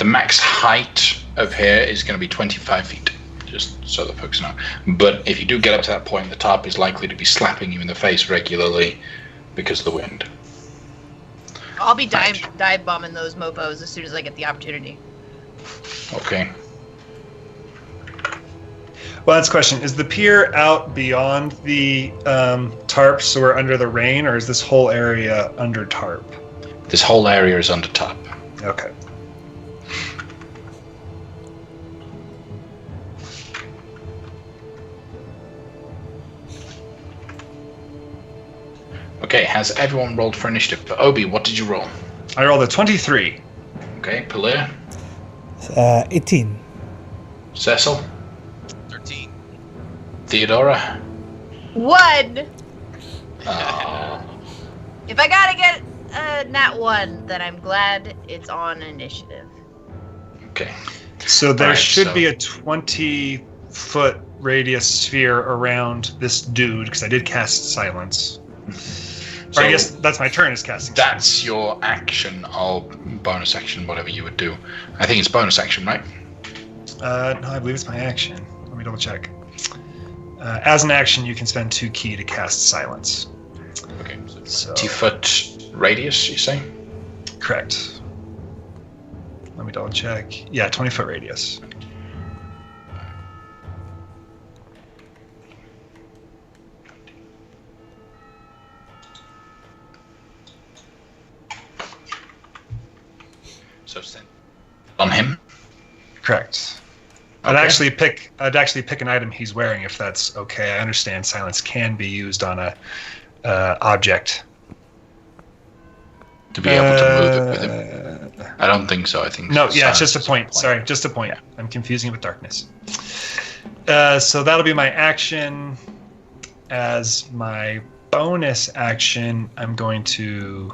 max height of here is going to be 25 feet, just so that folks know. But if you do get up to that point, the tarp is likely to be slapping you in the face regularly because of the wind. I'll be dive bombing those mofos as soon as I get the opportunity. Okay. Well, that's a question. Is the pier out beyond the tarp, so we're under the rain, or is this whole area under tarp? This whole area is under tarp. Okay. Okay, has everyone rolled for initiative? Obi, what did you roll? I rolled a 23. Okay, Palir, 18. Cecil, 13. Theodora. 1! Oh, If I gotta get a nat 1, then I'm glad it's on initiative. okay. So there Alright, should be a 20-foot radius sphere around this dude, because I did cast silence. Or I guess that's my turn, is casting silence. That's your action or bonus action, whatever you would do. I think it's bonus action, right? No, I believe it's my action. Let me double check. As an action, you can spend 2 ki to cast silence. Okay. So 20-foot radius, you say? correct. Let me double check. Yeah, 20-foot radius. So send on him. Correct. I'd actually pick an item he's wearing if that's okay. I understand silence can be used on a object. To be able to move it with him. I don't think so. I think No, yeah, it's silence just a is point. Sorry, just a point. I'm confusing it with darkness. So that'll be my action. As my bonus action, I'm going to...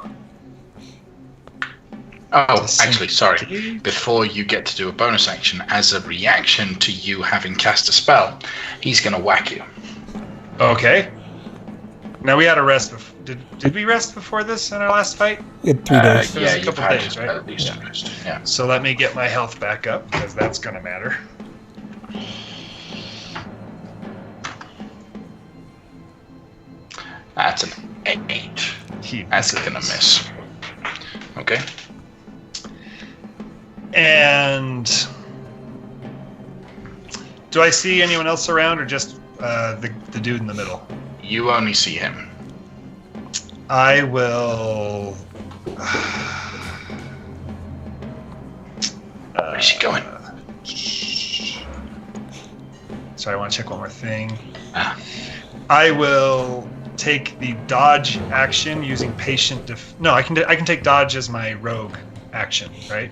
Oh, actually, sorry. Before you get to do a bonus action, as a reaction to you having cast a spell, he's going to whack you. Okay. Now we had a rest. Did we rest before this in our last fight? We had 3 days. It was a you've couple had days, right? at least a rest. Yeah. So let me get my health back up because that's gonna matter. That's an 8. That's gonna miss. Okay. And do I see anyone else around, or just the dude in the middle? You only see him. I will. Where's he going? Sorry, I want to check one more thing. Ah. I will take the dodge action using patient. No, I can take dodge as my rogue action, right?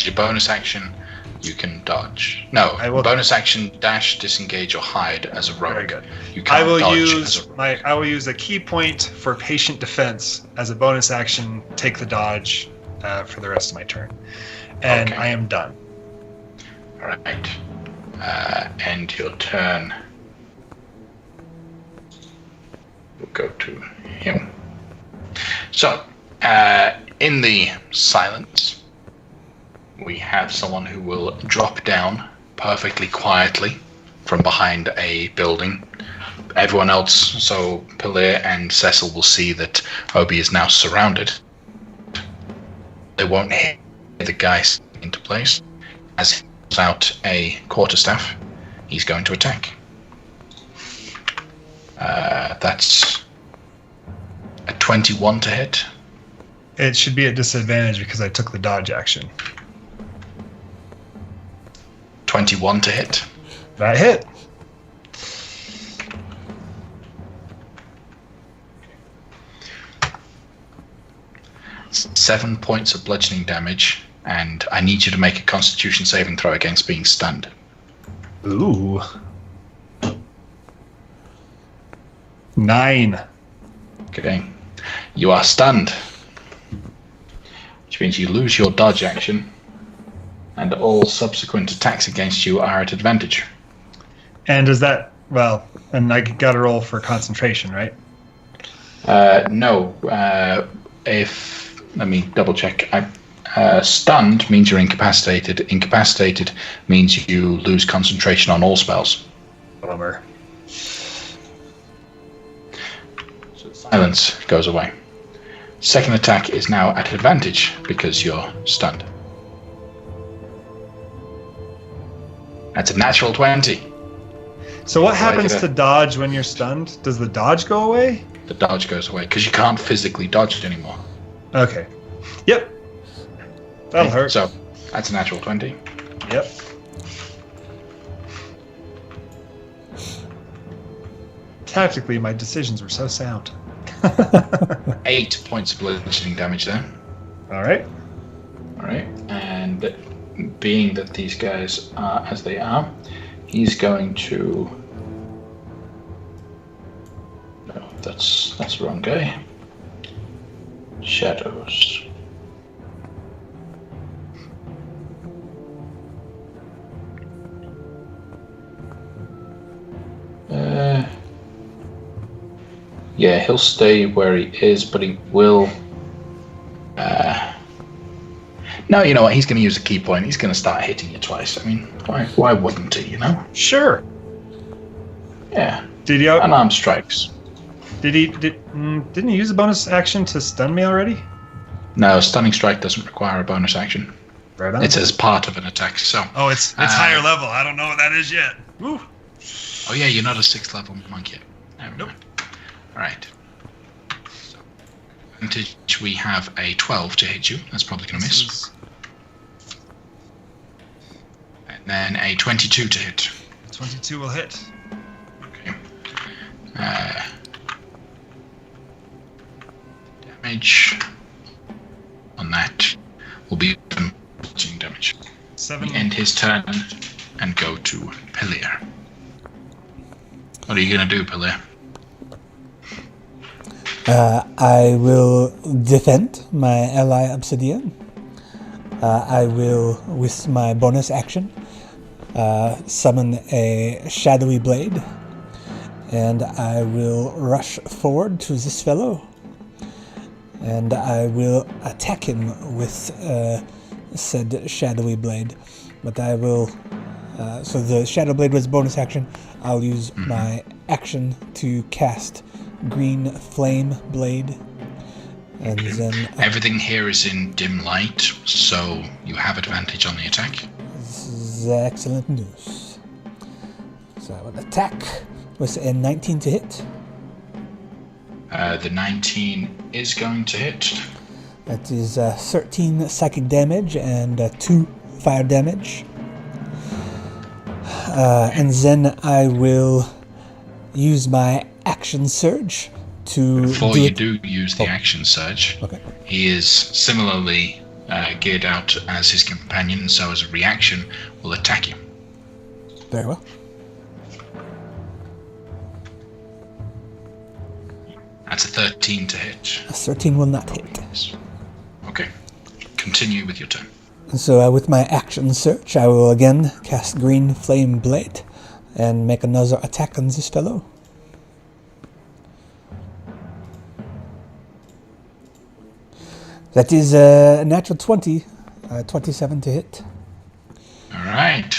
Your bonus action, you can dodge. No, I will- bonus action, dash, disengage, or hide as a rogue. Very good. You can't I will dodge use as a rogue. I will use a key point for patient defense as a bonus action. Take the dodge for the rest of my turn, and Okay. I am done. All right. End your turn. We'll go to him. So, in the silence, we have someone who will drop down perfectly quietly from behind a building. Everyone else, so Pilar and Cecil, will see that Obi is now surrounded. They won't hit the guy into place. As he pulls out a quarterstaff, he's going to attack. That's a 21 to hit. It should be at disadvantage because I took the dodge action. 21 to hit. That hit. Seven points of bludgeoning damage, and I need you to make a Constitution saving throw against being stunned. Ooh. 9. Okay. You are stunned, which means you lose your dodge action, and all subsequent attacks against you are at advantage. And does that, well, and I got to roll for concentration, right? No. Let me double check. Stunned means you're incapacitated. Incapacitated means you lose concentration on all spells. Bummer. So silence goes away. Second attack is now at advantage because you're stunned. That's a natural 20. So what happens it. to dodge when you're stunned? Does the dodge go away? The dodge goes away because you can't physically dodge it anymore. Okay. Yep. That'll Okay, hurt. So that's a natural 20. Yep. Tactically, my decisions were so sound. 8 points of bludgeoning damage there. All right. All right, and being that these guys are as they are, he's going to. No, that's the wrong guy. Shadows. Yeah, he'll stay where he is, but he will. No, you know what? He's going to use a key point. He's going to start hitting you twice. I mean, why wouldn't he? You know? Sure. Yeah. Did he? Unarmed strikes. Didn't he use a bonus action to stun me already? No, stunning strike doesn't require a bonus action. Right on. It's as part of an attack. So. Oh, it's higher level. I don't know what that is yet. Woo. Oh yeah, you're not a 6th level monk yet. Never mind. All right. So, advantage, we have a 12 to hit you. That's probably going to miss. And then a 22 to hit. 22 will hit. Okay. Damage on that will be 14 damage. 7. We end his turn and go to Pilar. What are you going to do, Pilar? I will defend my ally Obsidian. I will, with my bonus action, summon a shadowy blade and I will rush forward to this fellow, and I will attack him with said shadowy blade. But I will. So the shadow blade was bonus action. I'll use my action to cast green flame blade, and then everything here is in dim light, so you have advantage on the attack. This is excellent news. So I will attack with a 19 to hit. The 19 is going to hit. That is 13 psychic damage and 2 fire damage. And then I will use my action surge to. Before you do use the action surge, okay. He is similarly geared out as his companion, so as a reaction, will attack you. Very well. That's a 13 to hit. A 13 will not hit. Okay. Continue with your turn. So with my action search, I will again cast Green Flame Blade and make another attack on this fellow. That is a natural 20, 27 to hit. All right.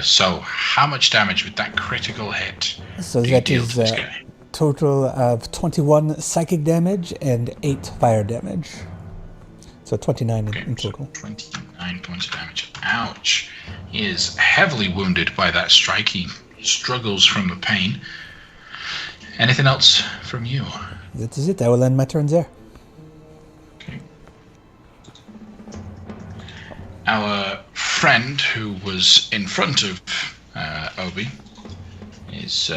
So how much damage with that critical hit So do you that deal is to this a guy? total of 21 psychic damage and 8 fire damage. So 29 Okay, in so total. 29 points of damage. Ouch. He is heavily wounded by that strike. He struggles from the pain. Anything else from you? That is it. I will end my turn there. Okay. Our friend who was in front of Obi is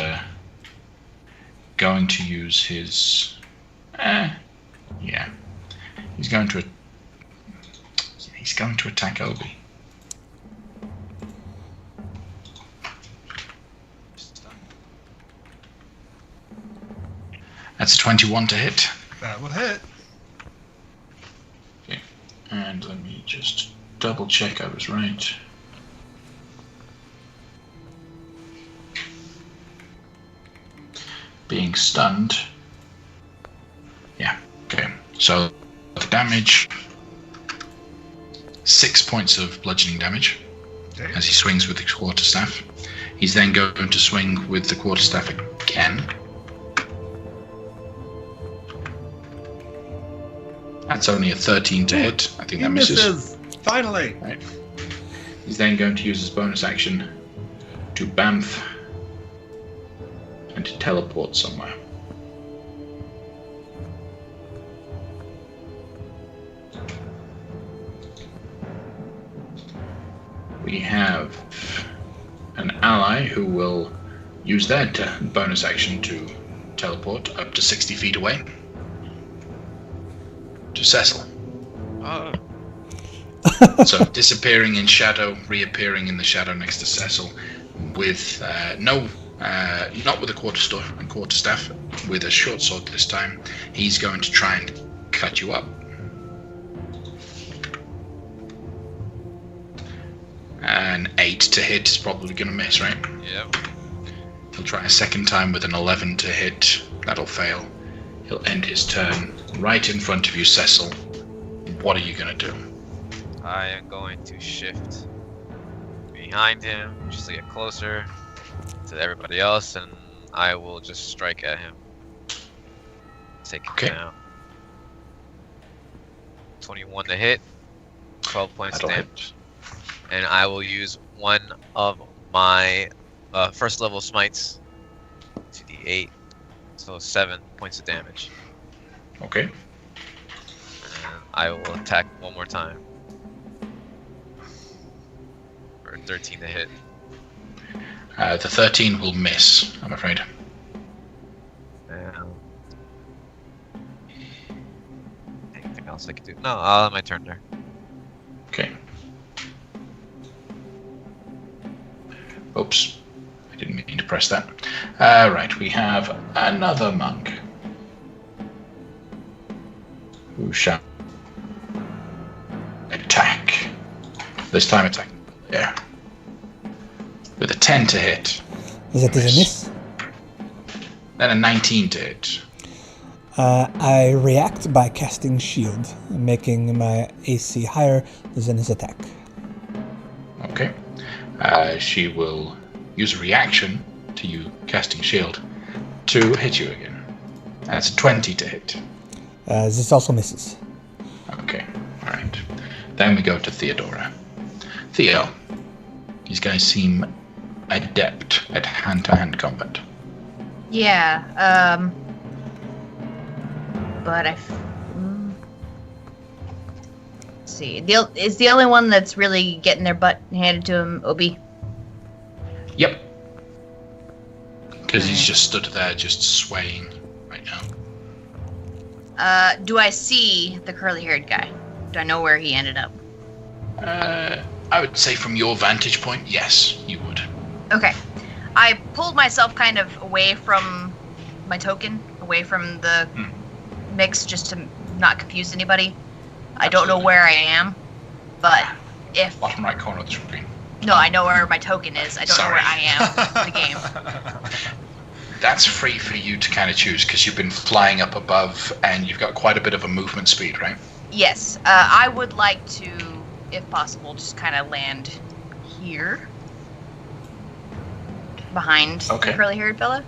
going to use his... He's going to attack Obi. That's a 21 to hit. That will hit. Okay. And let me just double check I was right. Being stunned. Yeah, okay. So the damage, 6 points of bludgeoning damage as he swings with the quarterstaff. He's then going to swing with the quarterstaff again. That's only a 13 to hit. I think that misses. Finally. Right. He's then going to use his bonus action to bamf and to teleport somewhere. We have an ally who will use their bonus action to teleport up to 60 feet away to Cecil. Oh. So disappearing in shadow, reappearing in the shadow next to Cecil, with not with a quarterstaff, with a short sword this time. He's going to try and cut you up. An 8 to hit is probably going to miss, right? Yep. He'll try a second time with an 11 to hit. That'll fail. He'll end his turn right in front of you, Cecil. What are you going to do? I am going to shift behind him just to get closer to everybody else, and I will just strike at him. Take him down. 21 to hit, 12 points of damage. And I will use one of my first level smites to the 8, so 7 points of damage. Okay. And I will attack one more time for 13 to hit. The 13 will miss, I'm afraid. And anything else I can do? No, I'll have my turn there. Okay. Oops, I didn't mean to press that. Right, we have another monk who shall attack. This time attack. Yeah. With a 10 to hit. Is that a miss? Then a 19 to hit. I react by casting shield, making my AC higher than his attack. Okay. She will use a reaction to you casting shield to hit you again. That's a 20 to hit. This also misses. Okay, alright. Then we go to Theodora. Theo, these guys seem adept at hand-to-hand combat. Yeah, but let's see. Is the only one that's really getting their butt handed to him Obi? Yep. Because he's just stood there, just swaying right now. Do I see the curly-haired guy? Do I know where he ended up? I would say from your vantage point, yes, you would. Okay. I pulled myself kind of away from my token, away from the mix, just to not confuse anybody. I don't know where I am, but if... Bottom right corner of the screen. No, I know where my token is. I don't know where I am in the game. That's free for you to kind of choose, because you've been flying up above, and you've got quite a bit of a movement speed, right? Yes. I would like to, if possible, just kind of land here. Behind the curly-haired fella.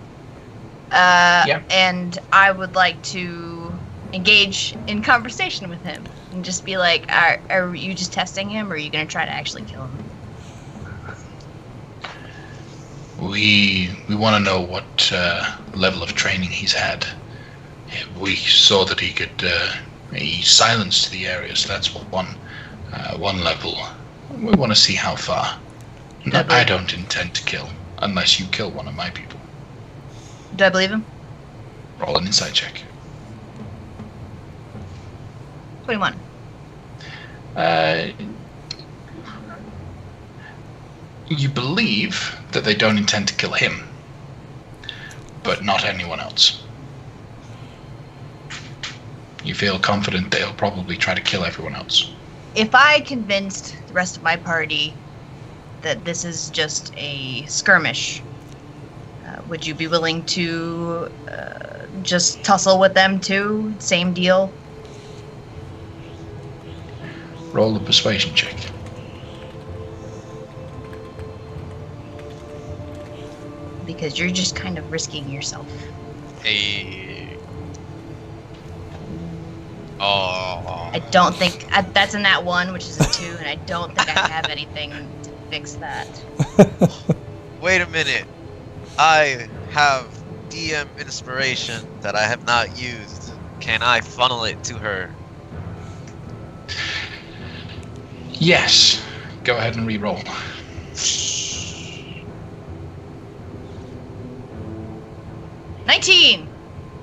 And I would like to engage in conversation with him and just be like, are you just testing him, or are you going to try to actually kill him? We want to know what level of training he's had. We saw that he could he silenced the area, so that's one level. We want to see how far. No, I don't intend to kill unless you kill one of my people. Do I believe him? Roll an insight check. 21. You believe that they don't intend to kill him, but not anyone else. You feel confident they'll probably try to kill everyone else. If I convinced the rest of my party that this is just a skirmish, would you be willing to just tussle with them too? Same deal? Roll a persuasion check. Because you're just kind of risking yourself. I don't think that's in that one, which is a 2, and I don't think I have anything to fix that. Wait a minute. I have DM inspiration that I have not used. Can I funnel it to her? Yes. Go ahead and re-roll. $19!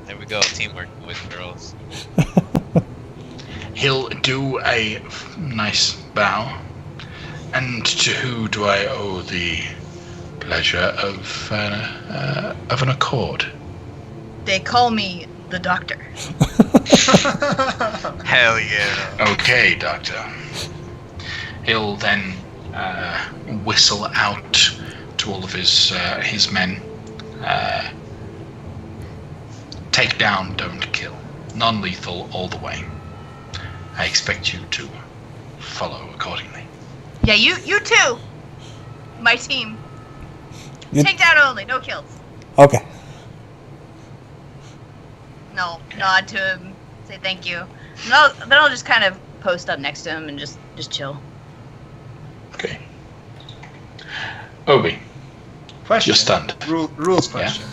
There we go, teamwork with girls. He'll do a nice bow. And to who do I owe the pleasure of an accord? They call me the Doctor. Hell yeah. Okay, Doctor. He'll then whistle out to all of his men. Take down, don't kill. Non-lethal all the way. I expect you to follow accordingly. Yeah, you too. My team. Take down only, no kills. Okay. No, nod to him, say thank you. Then I'll just kind of post up next to him and just chill. Okay. Obi, Question. you're stunned. Rules question.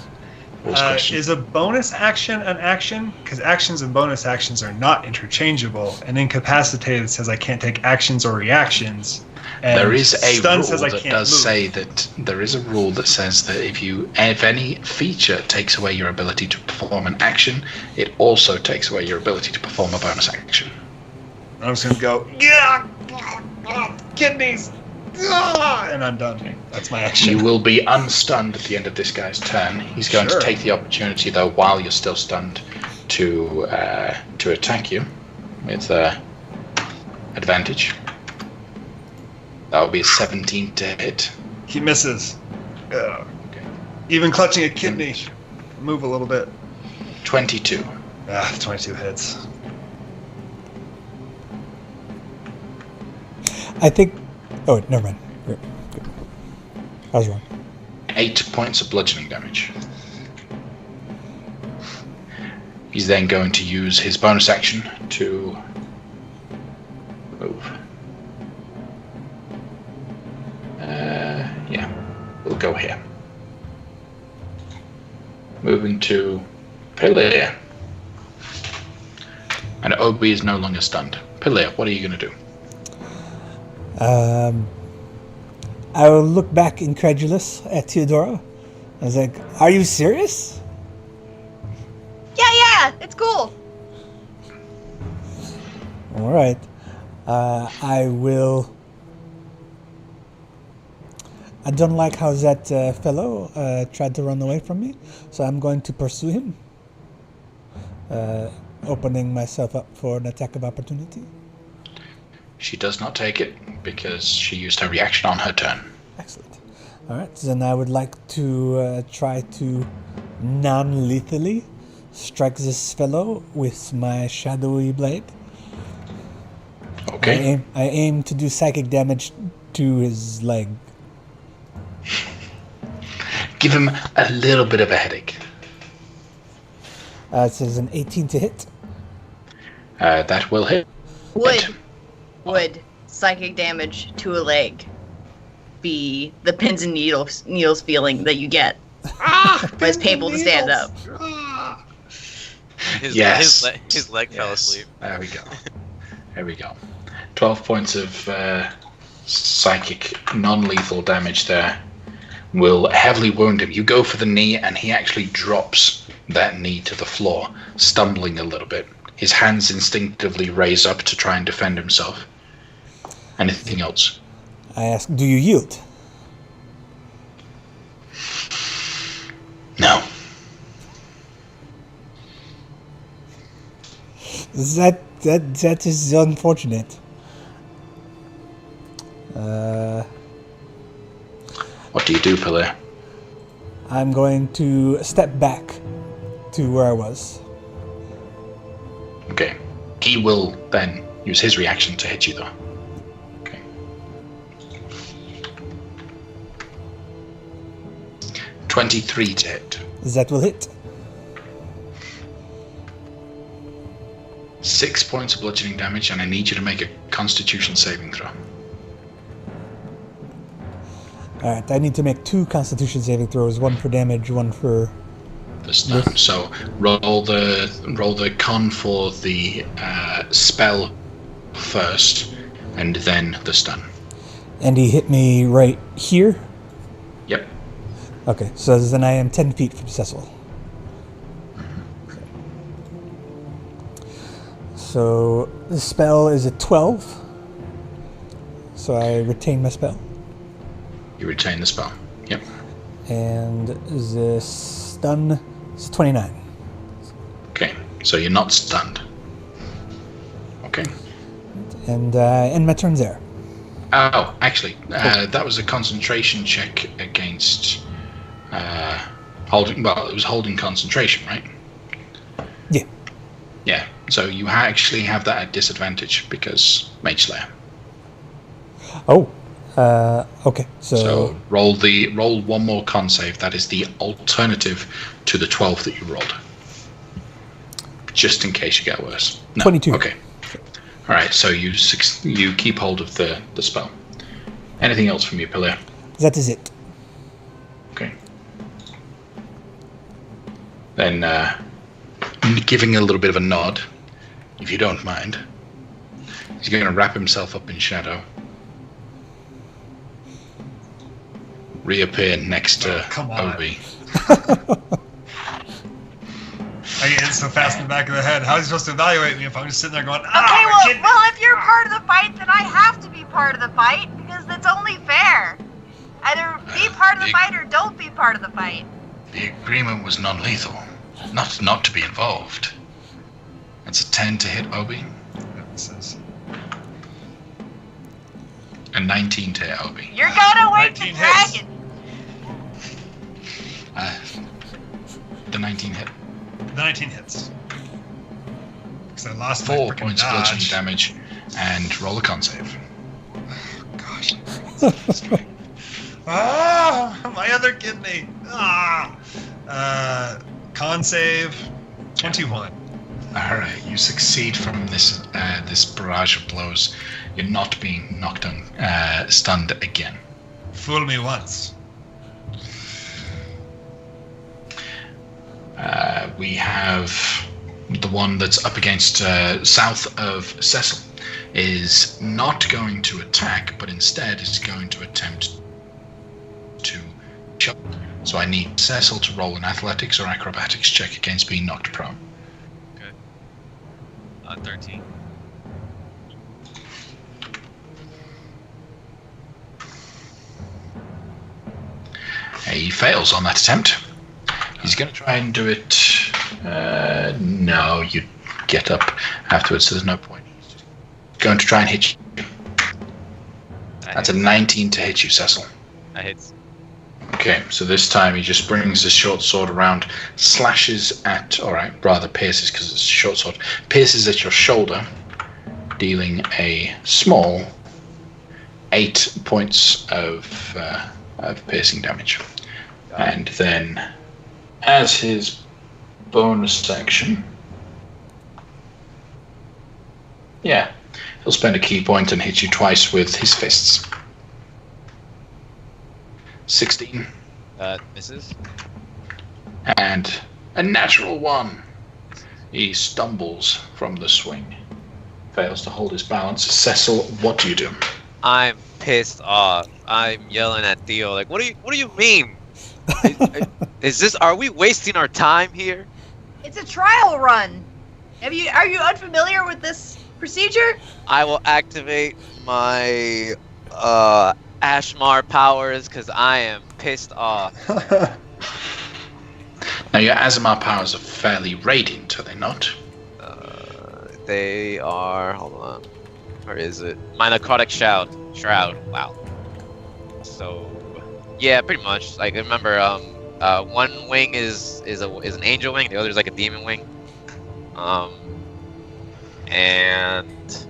Rules question. Is a bonus action an action? Because actions and bonus actions are not interchangeable. And incapacitated says I can't take actions or reactions. And there is a stun rule says I that can't does move. say that there is a rule that says that if any feature takes away your ability to perform an action, it also takes away your ability to perform a bonus action. I'm just gonna go, yeah, kidneys, and I'm done. That's my action. You will be unstunned at the end of this guy's turn. He's going to take the opportunity, though, while you're still stunned, to attack you with advantage. That would be a 17 to hit. He misses. Okay. Even clutching a kidney. Move a little bit. 22. 22 hits. I think. Oh, never mind. Good. I was wrong. 8 points of bludgeoning damage. He's then going to use his bonus action to move. Yeah, we'll go here. Moving to Pilia. And Obi is no longer stunned. Pilia, what are you going to do? I will look back incredulous at Theodora. I was like, "Are you serious?" Yeah, it's cool. All right. I will. I don't like how that fellow tried to run away from me, so I'm going to pursue him, opening myself up for an attack of opportunity. She does not take it because she used her reaction on her turn. Excellent. All right, then I would like to try to non-lethally strike this fellow with my shadowy blade. Okay. I aim to do psychic damage to his leg. Give him a little bit of a headache. It says an 18 to hit. That will hit. Would psychic damage to a leg be the pins and needles feeling that you get when it's painful to stand up? Yes. His leg fell asleep. There we go. 12 points of psychic non-lethal damage there will heavily wound him. You go for the knee and he actually drops that knee to the floor, stumbling a little bit. His hands instinctively raise up to try and defend himself. Anything else? I ask, do you yield? No. That is unfortunate. What do you do, Pilar? I'm going to step back to where I was. Okay. He will then use his reaction to hit you, though. Okay. $23 to hit. That will hit. 6 points of bludgeoning damage, and I need you to make a Constitution saving throw. Alright, I need to make 2 Constitution saving throws, 1 for damage, 1 for... The stun. So roll the con for the spell first, and then the stun. And he hit me right here? Yep. Okay, so then I am 10 feet from Cecil. So the spell is a 12. So I retain my spell. You retain the spell. Yep. And the stun is 29. Okay. So you're not stunned. Okay. And end my turn there. Oh, actually, that was a concentration check against holding. Well, it was holding concentration, right? Yeah. Yeah. So you actually have that at disadvantage because Mage Slayer. Oh. Okay. So roll one more con save. That is the alternative to the 12 that you rolled. Just in case you get worse. No. 22. Okay. All right. So you keep hold of the spell. Anything else from you, Pilar? That is it. Okay. Then giving a little bit of a nod, if you don't mind, he's going to wrap himself up in shadow. Reappear next to Obi. I get hit so fast in the back of the head. How is he supposed to evaluate me if I'm just sitting there going, Okay, well, if you're part of the fight, then I have to be part of the fight because that's only fair. Either be part of the fight or don't be part of the fight. The agreement was non-lethal, not to be involved. That's a 10 to hit Obi. A 19 to hit Obi. You're gonna wake the 19 hits. dragon. Then 19 hit? The 19 hits. Because I lost my 4 frickin' points of dodge. bludgeoning damage, and roll a con save. Gosh. My other kidney. Con save 21. All right, you succeed from this this barrage of blows. You're not being knocked stunned again. Fool me once. We have the one that's up against south of Cecil is not going to attack, but instead is going to attempt to jump. So I need Cecil to roll an athletics or acrobatics check against being knocked prone. Okay. 13. He fails on that attempt. He's going to try and do it. No, you get up afterwards, so there's no point. He's just going to try and hit you. That's a 19 to hit you, Cecil. That hits. Okay, so this time he just brings his short sword around, slashes at, rather pierces because it's a short sword, pierces at your shoulder, dealing a small 8 points of piercing damage. And then, as his bonus action, he'll spend a key point and hit you twice with his fists. 16. Misses. And a natural 1. He stumbles from the swing. Fails to hold his balance. Cecil, what do you do? I'm pissed off. I'm yelling at Theo like, what do you mean? Are we wasting our time here? It's a trial run. Are you unfamiliar with this procedure? I will activate my Ashmar powers because I am pissed off. Now your Azamar powers are fairly radiant, are they not? They are. Hold on. Where is it? My necrotic shroud. Wow. So, yeah, pretty much. Like remember, one wing is an angel wing. The other is like a demon wing. And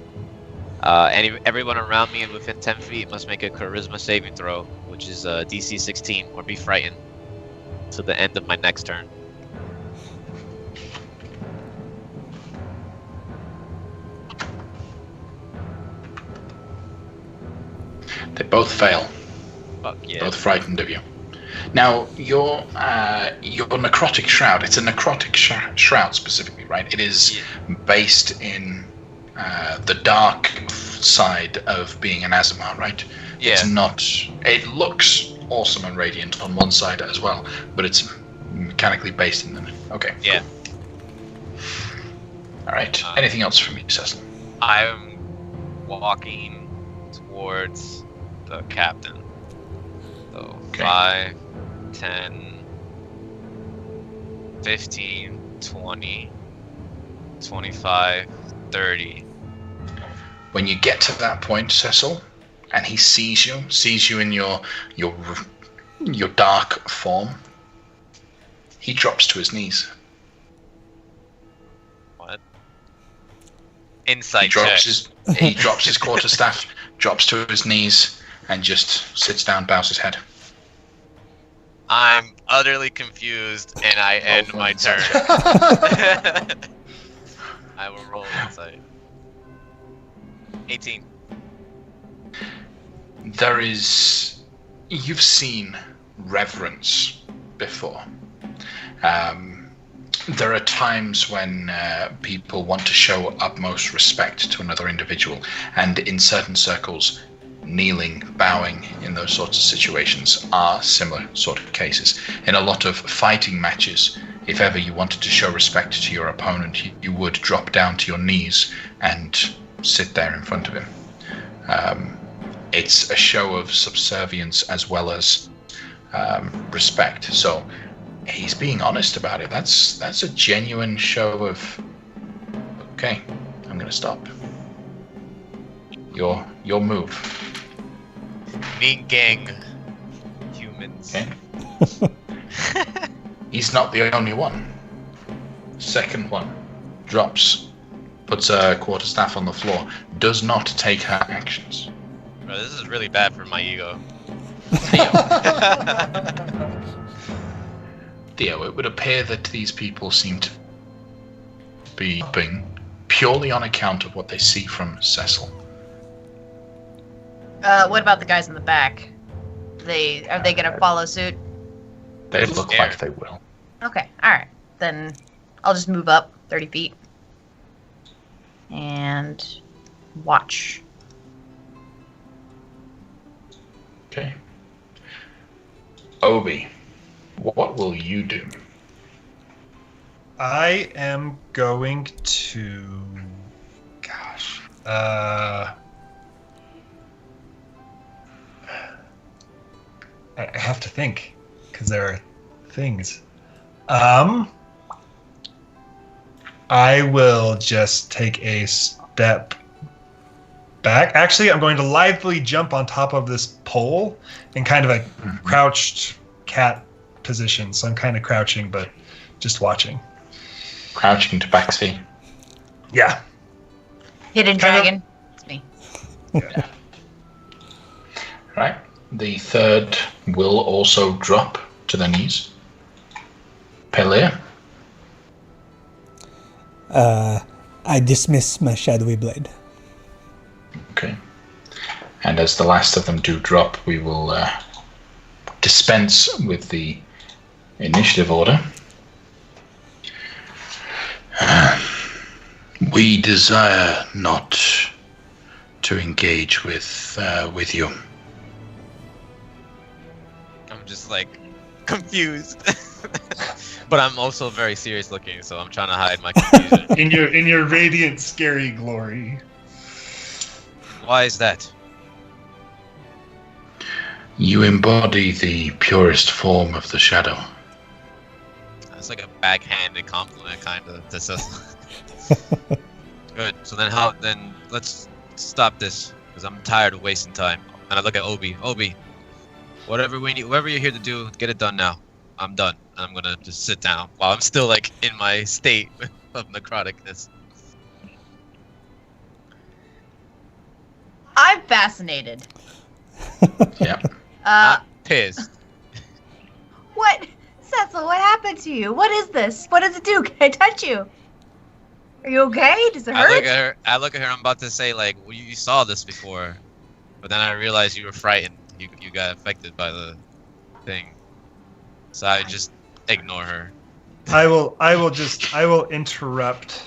everyone around me and within 10 feet must make a charisma saving throw, which is DC 16, or be frightened to the end of my next turn. They both fail. Fuck yeah. Both frightened of you. Now, your necrotic shroud, it's a necrotic shroud specifically, right? It is based in the dark side of being an Azamar, right? Yeah. It's not... It looks awesome and radiant on one side as well, but it's mechanically based in them. Okay. Yeah. Cool. Alright. Anything else from you, Cecil? I'm walking towards the captain. So, Okay. 5, 10, 15, 20, 25, 30. When you get to that point, Cecil, and he sees you in your dark form, he drops to his knees. What? Insight He drops check. he drops his quarterstaff, drops to his knees, and just sits down, bows his head. I'm utterly confused, and I end my turn. I will roll insight. 18. You've seen reverence before. There are times when people want to show utmost respect to another individual, and in certain circles, kneeling, bowing in those sorts of situations are similar sort of cases. In a lot of fighting matches, if ever you wanted to show respect to your opponent, you would drop down to your knees and sit there in front of him. It's a show of subservience as well as respect. So he's being honest about it. That's a genuine show of, okay, I'm going to stop. Your move. Mean gang humans. Okay. He's not the only one. Second one drops, puts a quarterstaff on the floor, does not take her actions. Bro, this is really bad for my ego. Theo, it would appear that these people seem to be helping purely on account of what they see from Cecil. What about the guys in the back? Are they gonna follow suit? They look like they will. Okay, alright. Then I'll just move up 30 feet. And watch. Okay. Obi, what will you do? I am going to... Gosh. I have to think, because there are things. I will just take a step back. Actually, I'm going to lithely jump on top of this pole in kind of a crouched cat position. So I'm kind of crouching, but just watching. Crouching to backseat. Yeah. Hidden dragon. It's me. Yeah. Right. The third will also drop to their knees. Pelea. I dismiss my shadowy blade. Okay. And as the last of them do drop, we will dispense with the initiative order. We desire not to engage with you. I'm just like confused. But I'm also very serious looking, so I'm trying to hide my confusion. In your radiant, scary glory. Why is that? You embody the purest form of the shadow. That's like a backhanded compliment, kind of. Good. So then let's stop this, because I'm tired of wasting time. And I look at Obi. Obi, whatever you're here to do, get it done now. I'm done. I'm gonna just sit down while I'm still like in my state of necroticness. I'm fascinated. Yeah. I'm pissed. What? Cecil, what happened to you? What is this? What does it do? Can I touch you? Are you okay? Does it hurt? I look at her. I'm about to say like, well, you saw this before, but then I realized you were frightened. You got affected by the thing, so I just ignore her. I will interrupt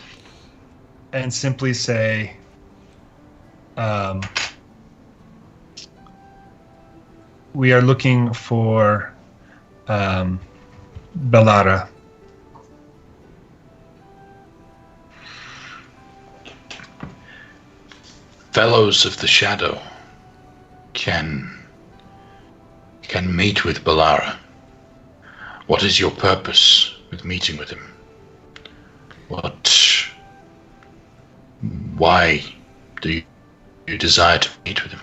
and simply say, we are looking for Bellara. Fellows of the Shadow can meet with Bellara. What is your purpose with meeting with him? Why do you desire to meet with him?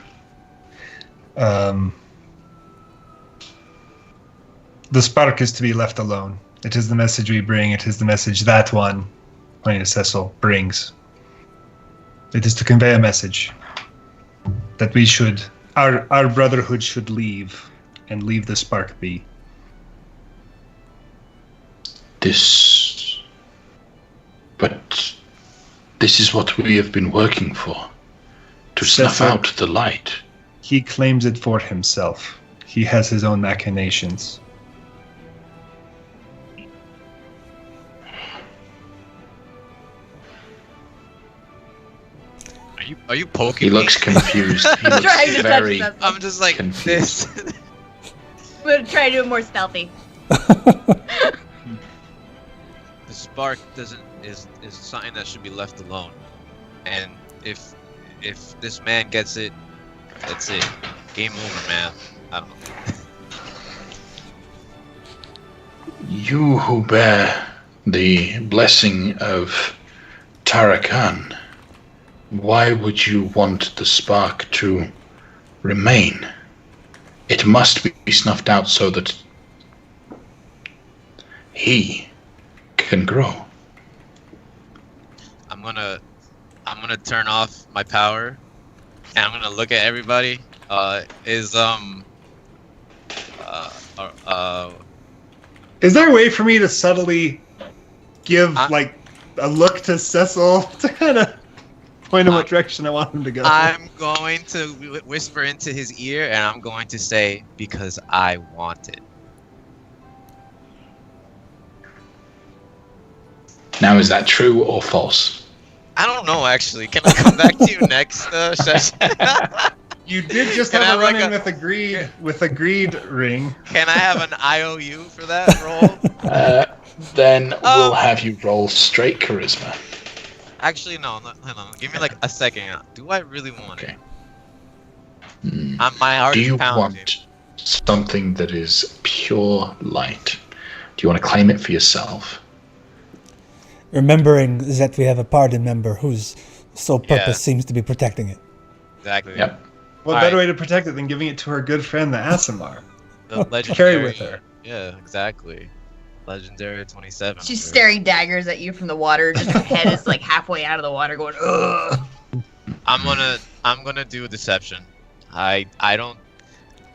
The spark is to be left alone. It is the message we bring. It is the message that one, pointing to Cecil, brings. It is to convey a message that we should, our brotherhood should leave, and leave the spark be. But this is what we have been working for, to snuff Cecil, out the light. He claims it for himself. He has his own machinations. Are you poking He looks me? confused. He looks Trying to touch very them. I'm just like confused. this. I'm gonna try to do it more stealthy. The spark is something that should be left alone, and if this man gets it, that's it. Game over, man. I don't know. You who bear the blessing of Tarakan, why would you want the spark to remain? It must be snuffed out so that he can grow. I'm gonna turn off my power, and I'm gonna look at everybody. Is there a way for me to subtly give like a look to Cecil to kind of point in what direction I want him to go? I'm going to whisper into his ear, and I'm going to say, because I want it. Now, is that true or false? I don't know, actually. Can I come back to you next session? You did just Can I have a have run-in like with a greed ring. Can I have an IOU for that roll? Then we'll have you roll straight charisma. Actually, no. Hold on. Give me like a second. Do I really want it? Okay. My heart Do is you pounding. want something that is pure light? Do you want to claim it for yourself? Remembering that we have a party member whose sole purpose seems to be protecting it. Exactly. Yep. What better way to protect it than giving it to her good friend, the Asimar? The legendary. Carry with her. Yeah, exactly. Legendary 27. She's staring daggers at you from the water. Just her head is like halfway out of the water, going, ugh. I'm gonna do a deception. I don't.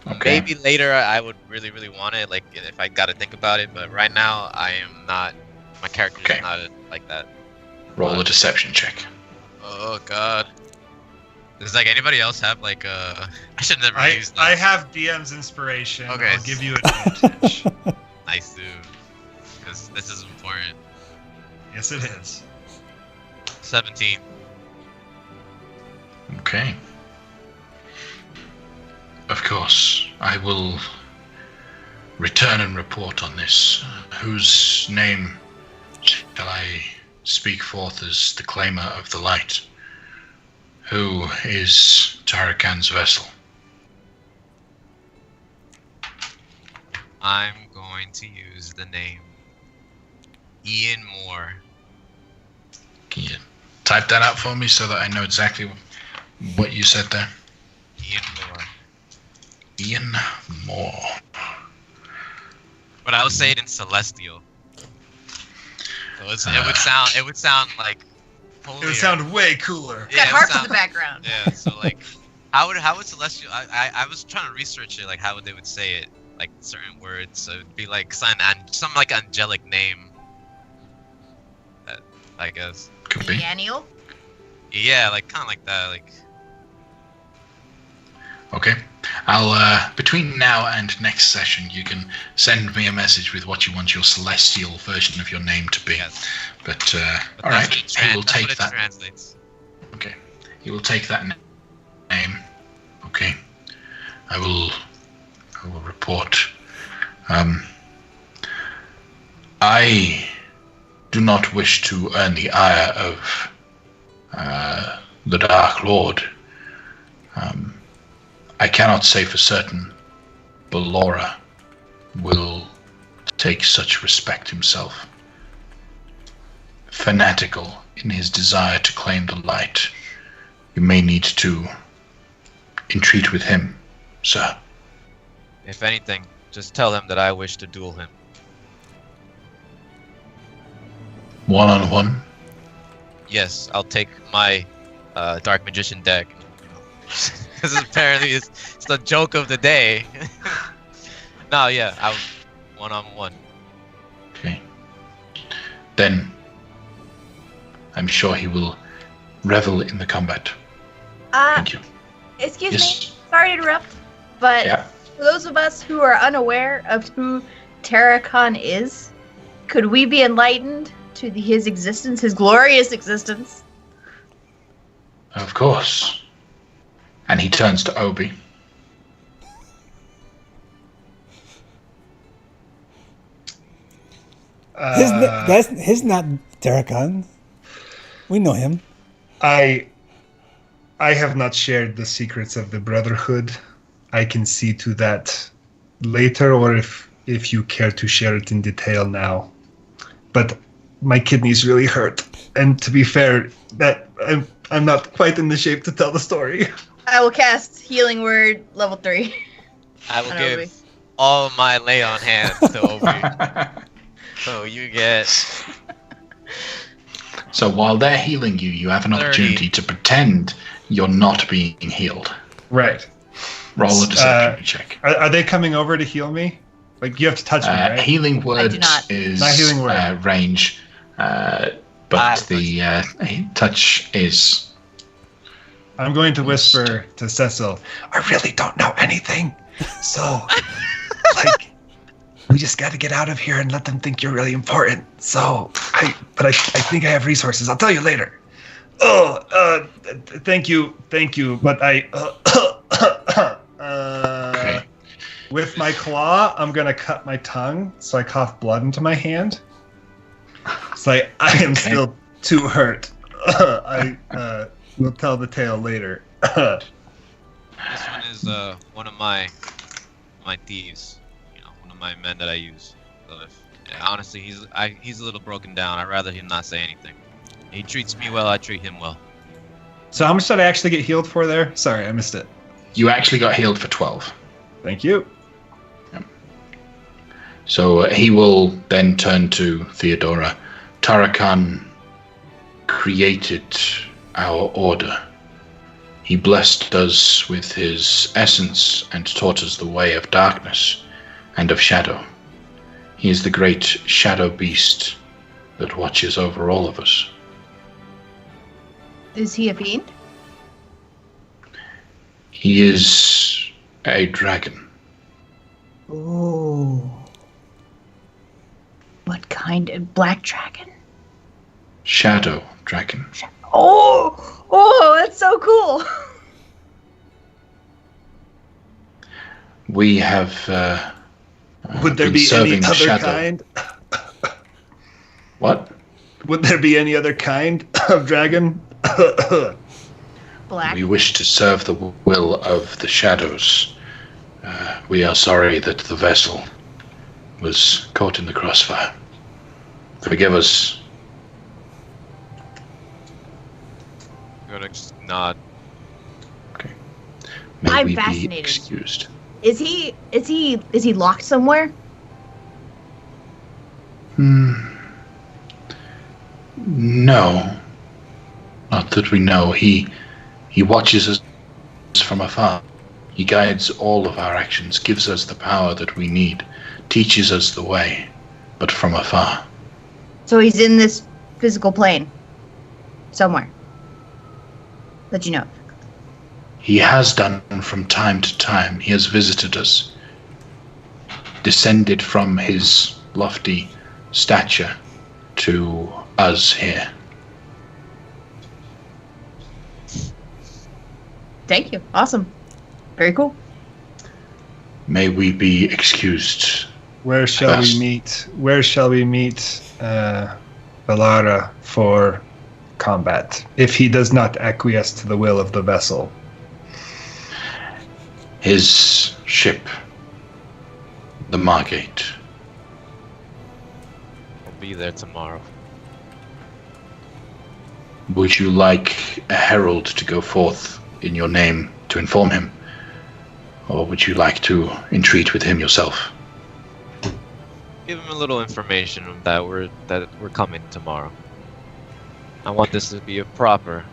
Okay. Maybe later I would really want it. Like if I gotta think about it. But right now I am not. My character is not like that. Roll a deception check. Oh God. Does like anybody else have like I should never use that. I have DM's inspiration. Okay. I'll give you advantage. Nice dude. Because this is important. Yes, it is. 17. Okay. Of course, I will return and report on this. Whose name shall I speak forth as the claimer of the light? Who is Tarakan's vessel? I'm going to use the name Ian Moore. Can you type that out for me so that I know exactly what you said there? Ian Moore. Ian Moore. But I would say it in Celestial. So it would sound like holier. It would sound way cooler. Got harps in the background. Yeah, so like how would Celestial I was trying to research it, like how they would say it, like certain words. So it'd be like some like angelic name. I guess. Could be. Daniel? Yeah, like kinda like that, like Okay. I'll between now and next session you can send me a message with what you want your celestial version of your name to be. Yes. But alright, he will take that. Translates. Okay. He will take that name. Okay. I will report. I do not wish to earn the ire of the Dark Lord. I cannot say for certain Ballora will take such respect himself. Fanatical in his desire to claim the light. You may need to entreat with him, sir. If anything, just tell him that I wish to duel him. One-on-one? Yes, I'll take my Dark Magician deck. Because apparently it's the joke of the day. No, yeah, I'll one-on-one. Okay. Then I'm sure he will revel in the combat. Thank you. Excuse Yes. me. Sorry to interrupt, but Yeah. for those of us who are unaware of who Tarakan is, could we be enlightened to his existence, his glorious existence? Of course. And he turns to Obi. He's not Tarakan. We know him. I have not shared the secrets of the Brotherhood. I can see to that later, or if you care to share it in detail now. But my kidneys really hurt, and to be fair, that I'm not quite in the shape to tell the story. I will cast Healing Word level 3. I will on give Obi. all my lay on hands to Obi. So you get So while they're healing you, you have an 30. opportunity to pretend you're not being healed. Right. Roll a deception check. Are they coming over to heal me? Like, you have to touch me, right? Healing word not. is Not healing word. range, but the touch is. I'm going to whisper to Cecil, I really don't know anything. So, like, we just got to get out of here and let them think you're really important. So, I think I have resources. I'll tell you later. Thank you. But Okay. with my claw, I'm going to cut my tongue so I cough blood into my hand. It's like, I am still too hurt. I will tell the tale later. this one is one of my thieves. You know, one of my men that I use. So honestly, he's a little broken down. I'd rather him not say anything. He treats me well. I treat him well. So how much did I actually get healed for there? Sorry, I missed it. You actually got healed for 12. Thank you. So he will then turn to Theodora. Tarakan created our order. He blessed us with his essence and taught us the way of darkness and of shadow. He is the great shadow beast that watches over all of us. Is he a fiend? He is a dragon. Ooh. What kind of black dragon? Shadow dragon. Oh, that's so cool. We have Would there been be any serving other shadow. kind? What? Would there be any other kind of dragon? Black. We wish to serve the will of the shadows. We are sorry that the vessel was caught in the crossfire. Forgive us. I'm gonna just nod. May I'm we be fascinated. excused. Is he locked somewhere? No. Not that we know. He watches us from afar. He guides all of our actions, gives us the power that we need, teaches us the way, but from afar. So he's in this physical plane somewhere that you know. He has done from time to time. He has visited us, descended from his lofty stature to us here. Thank you. Awesome. Very cool. May we be excused. Where shall we meet? Where shall we meet Valara for combat if he does not acquiesce to the will of the vessel? His ship, the Margate. I'll be there tomorrow. Would you like a herald to go forth in your name to inform him? Or would you like to entreat with him yourself? Give him a little information that we're coming tomorrow. I want this to be a proper,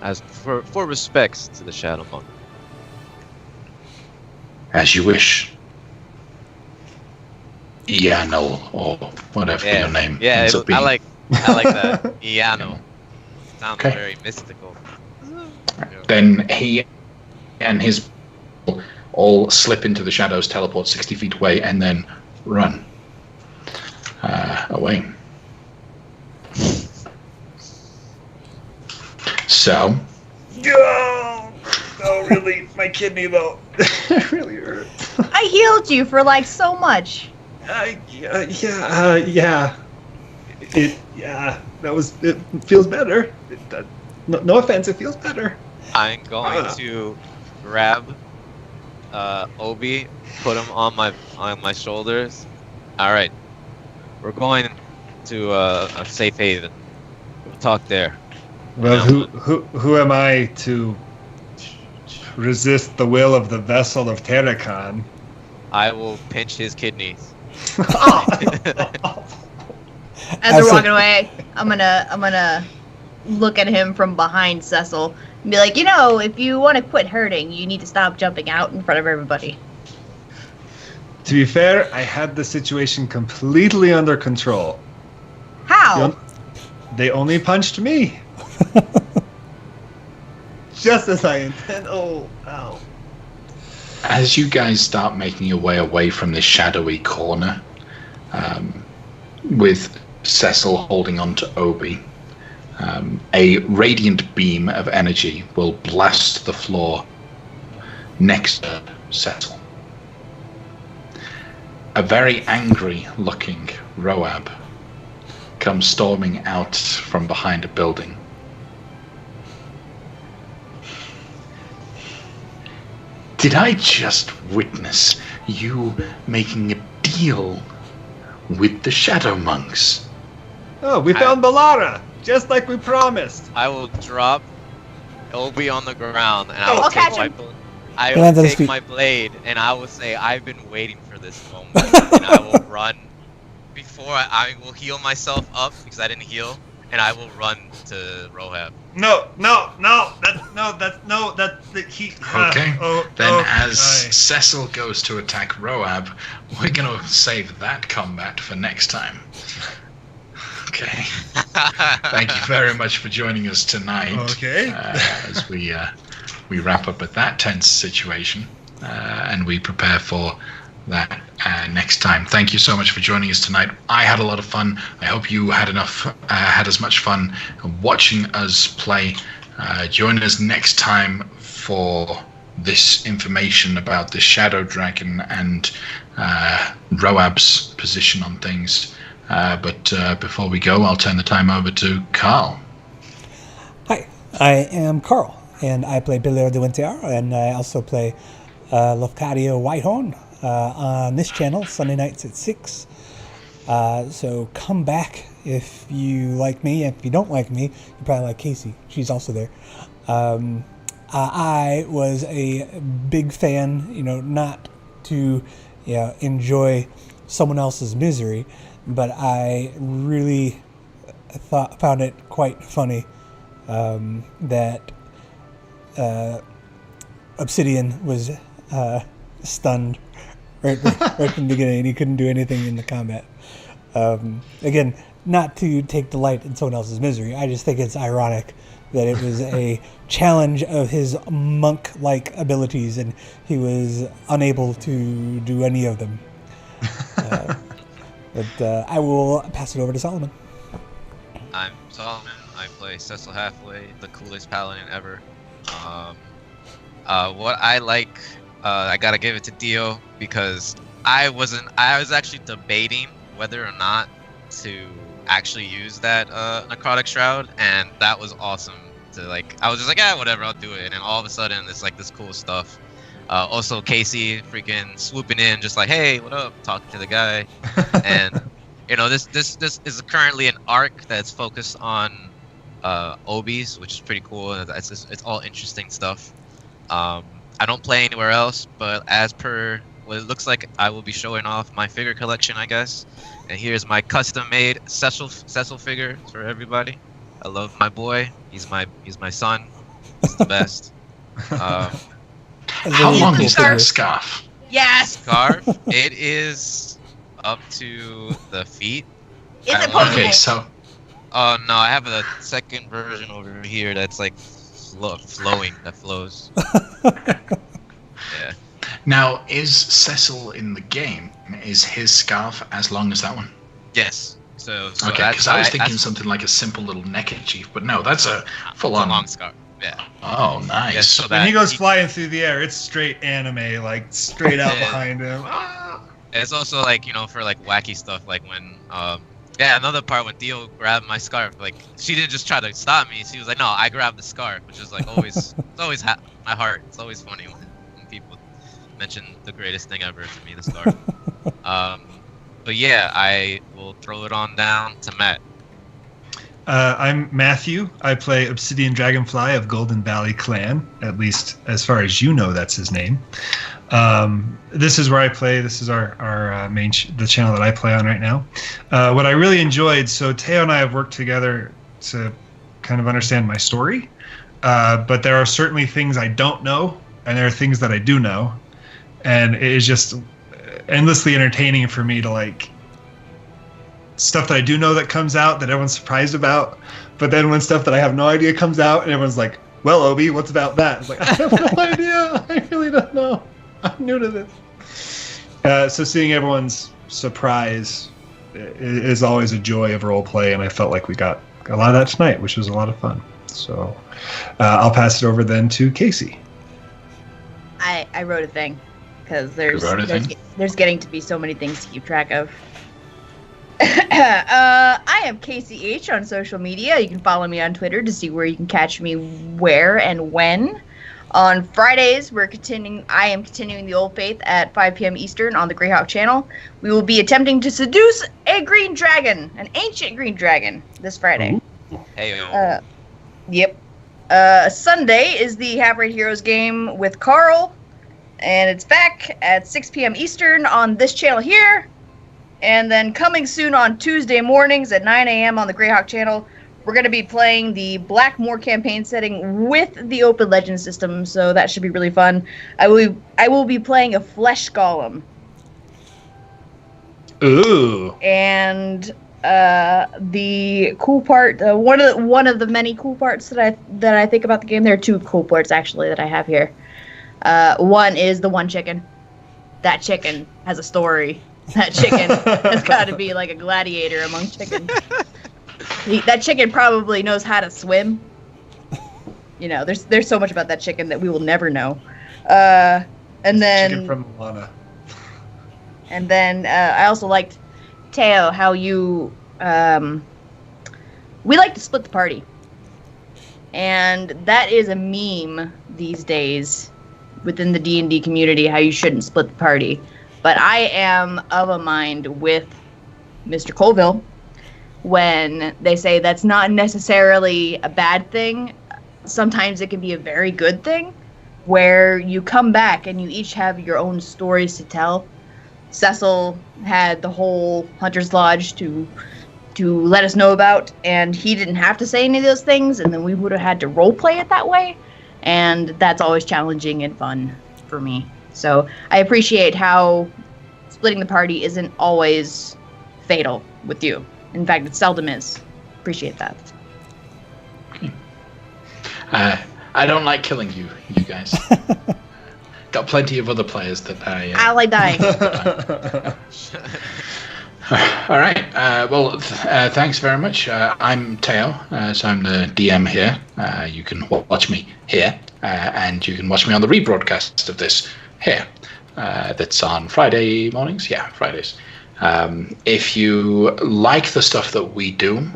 as for respects to the Shadow Monk. As you wish. Iano, or whatever your name ends up being. I like that. Iano. Sounds Okay. very mystical. Then he and his all slip into the shadows, teleport 60 feet away, and then run away. So, No, really, my kidney though. It really hurt. I healed you for like so much. Yeah. It feels better. No offense, it feels better. I'm going to grab Obi, put him on my shoulders. All right, we're going to a safe haven. We'll talk there. Well, who am I to resist the will of the vessel of Terrakan? I will pinch his kidneys. As we're walking away, I'm gonna look at him from behind Cecil and be like, if you want to quit hurting, you need to stop jumping out in front of everybody. To be fair, I had the situation completely under control. How? They only punched me. Just as I intend. Oh, ow. As you guys start making your way away from this shadowy corner, with Cecil holding on to Obi, a radiant beam of energy will blast the floor next to Cecil. A very angry-looking Roab comes storming out from behind a building. Did I just witness you making a deal with the Shadow Monks? Oh, we found Balara, just like we promised. I will drop Obi on the ground, and I I'll will catch take him. I will take my blade, and I will say, I've been waiting for this moment, and I will run before I will heal myself up, because I didn't heal, and I will run to Rohab. As Cecil goes to attack Roab, we're going to save that combat for next time. Okay. Thank you very much for joining us tonight. Okay. As we wrap up at that tense situation, and we prepare for that next time. Thank you so much for joining us tonight. I had a lot of fun. I hope you had as much fun watching us play. Join us next time for this information about the Shadow Dragon and Roab's position on things. But before we go, I'll turn the time over to Carl. Hi, I am Carl, and I play Belair de Winter, and I also play Lafcadio Whitehorn on this channel, Sunday nights at 6. So come back if you like me. If you don't like me, you probably like Casey. She's also there. I was a big fan, not to enjoy someone else's misery, but I really found it quite funny that Obsidian was stunned right from the beginning, and he couldn't do anything in the combat. Again, not to take delight in someone else's misery. I just think it's ironic that it was a challenge of his monk-like abilities, and he was unable to do any of them. But I will pass it over to Solomon. I'm Solomon. I play Cecil Hathaway, the coolest paladin ever. What I like, I gotta give it to Dio, because I was actually debating whether or not to actually use that necrotic shroud, and that was awesome. I was just like, whatever, I'll do it, and all of a sudden it's like this cool stuff. Also Casey freaking swooping in, just like, hey, what up, talking to the guy. And this is currently an arc that's focused on Obis, which is pretty cool. It's all interesting stuff. I don't play anywhere else, but as per what it looks like, I will be showing off my figure collection, I guess. And here's my custom-made Cecil figure for everybody. I love my boy. He's my son. He's the best. How long is that scarf? Yes. Scarf? It is up to the feet. Is it possible? Okay, so. Oh no, I have a second version over here that's like flowing. That flows. Yeah. Now, is Cecil in the game? Is his scarf as long as that one? Yes. So okay, because I was thinking something like a simple little neckerchief, but no, that's a full-on long scarf. Yeah. Oh, nice. Yeah, so when he goes flying through the air, it's straight anime, like straight out behind him. It's also like, for like wacky stuff, like when another part when Theo grabbed my scarf, like she didn't just try to stop me, she was like, no, I grabbed the scarf, which is like always it's always my heart. It's always funny when people mention the greatest thing ever to me, the scarf. But yeah, I will throw it on down to Matt. I'm Matthew. I play Obsidian Dragonfly of Golden Valley Clan, at least as far as you know that's his name. This is where I play. This is our main the channel that I play on right now. What I really enjoyed, so Teo and I have worked together to kind of understand my story, but there are certainly things I don't know, and there are things that I do know, and it is just endlessly entertaining for me to like stuff that I do know that comes out that everyone's surprised about, but then when stuff that I have no idea comes out and everyone's like, well, Obi, what's about that? It's like, I have no idea. I really don't know. I'm new to this. So seeing everyone's surprise is always a joy of role play, and I felt like we got a lot of that tonight, which was a lot of fun. So I'll pass it over then to Casey. I wrote a thing because there's getting to be so many things to keep track of. I am Casey H on social media. You can follow me on Twitter to see where you can catch me where and when. On Fridays, I am continuing the Old Faith at 5 p.m. Eastern on the Greyhawk channel. We will be attempting to seduce a green dragon, an ancient green dragon, this Friday. Hey. Yep. Sunday is the Half Rate Heroes game with Carl, and it's back at 6 p.m. Eastern on this channel here. And then coming soon on Tuesday mornings at 9 a.m. on the Greyhawk channel, we're going to be playing the Blackmoor campaign setting with the Open Legends system, so that should be really fun. I will be playing a Flesh Golem. Ooh. And the cool part, one of the many cool parts that I think about the game. There are two cool parts actually that I have here. One is the one chicken. That chicken has a story. That chicken has got to be like a gladiator among chickens. That chicken probably knows how to swim. You know, there's so much about that chicken that we will never know. And then chicken from Moana. And then I also liked, Teo, how you we like to split the party, and that is a meme these days within the D&D community. How you shouldn't split the party. But I am of a mind with Mr. Colville when they say that's not necessarily a bad thing. Sometimes it can be a very good thing, where you come back and you each have your own stories to tell. Cecil had the whole Hunter's Lodge to let us know about, and he didn't have to say any of those things, and then we would have had to role play it that way, and that's always challenging and fun for me. So I appreciate how splitting the party isn't always fatal with you. In fact, it seldom is. Appreciate that. I don't like killing you guys. Got plenty of other players that I like dying. All right. Thanks very much. I'm Teo, so I'm the DM here. You can watch me here, and you can watch me on the rebroadcast of this here. That's on Friday mornings. Yeah, Fridays. If you like the stuff that we do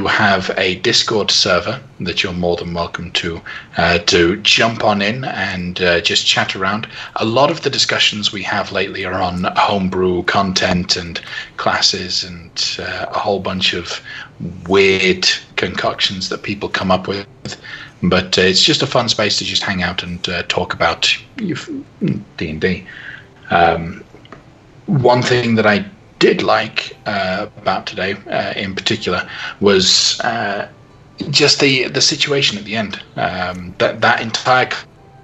have a Discord server that you're more than welcome to jump on in and just chat around. A lot of the discussions we have lately are on homebrew content and classes and a whole bunch of weird concoctions that people come up with. But it's just a fun space to just hang out and talk about D&D. One thing that I did like about today in particular was just the situation at the end. That entire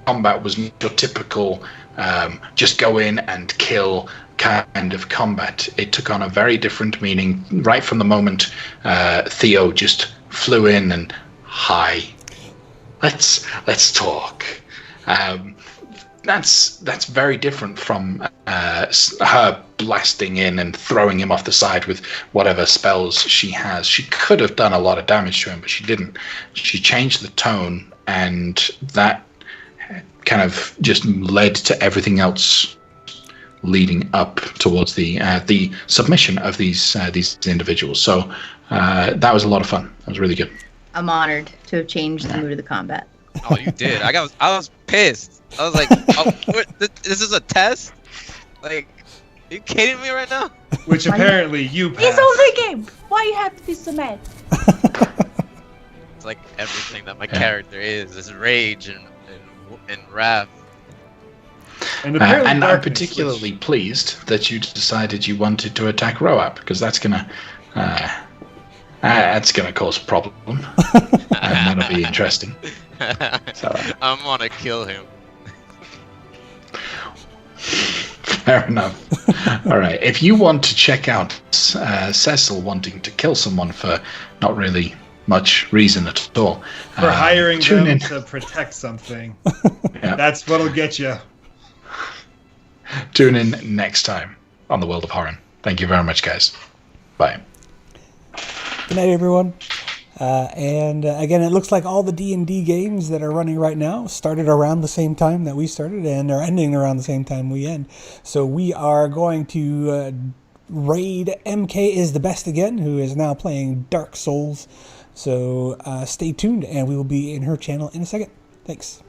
combat was not your typical just go in and kill kind of combat. It took on a very different meaning right from the moment Theo just flew in and, hi, let's talk. That's very different from her blasting in and throwing him off the side with whatever spells she has. She could have done a lot of damage to him, but she didn't. She changed the tone, and that kind of just led to everything else leading up towards the submission of these individuals. So that was a lot of fun. That was really good. I'm honored to have changed the mood of the combat. Oh, you did. I was pissed. I was like, oh, this is a test? Like, are you kidding me right now? Which apparently you passed. It's only a game. Why you have to be so mad? It's like everything that my character is rage and wrath. And I'm darkness, particularly pleased that you decided you wanted to attack Roab, because that's gonna cause a problem. And that'll be interesting. So, I'm gonna kill him. fair enough. All right. If you want to check out Cecil wanting to kill someone for not really much reason at all, for hiring tune them in. to protect something. Yeah. That's what'll get you. Tune in next time on the World of Horen. Thank you very much, guys. Bye. Good night, everyone. And again, it looks like all the D&D games that are running right now started around the same time that we started and are ending around the same time we end. So we are going to raid MK is the Best again, who is now playing Dark Souls. So stay tuned, and we will be in her channel in a second. Thanks.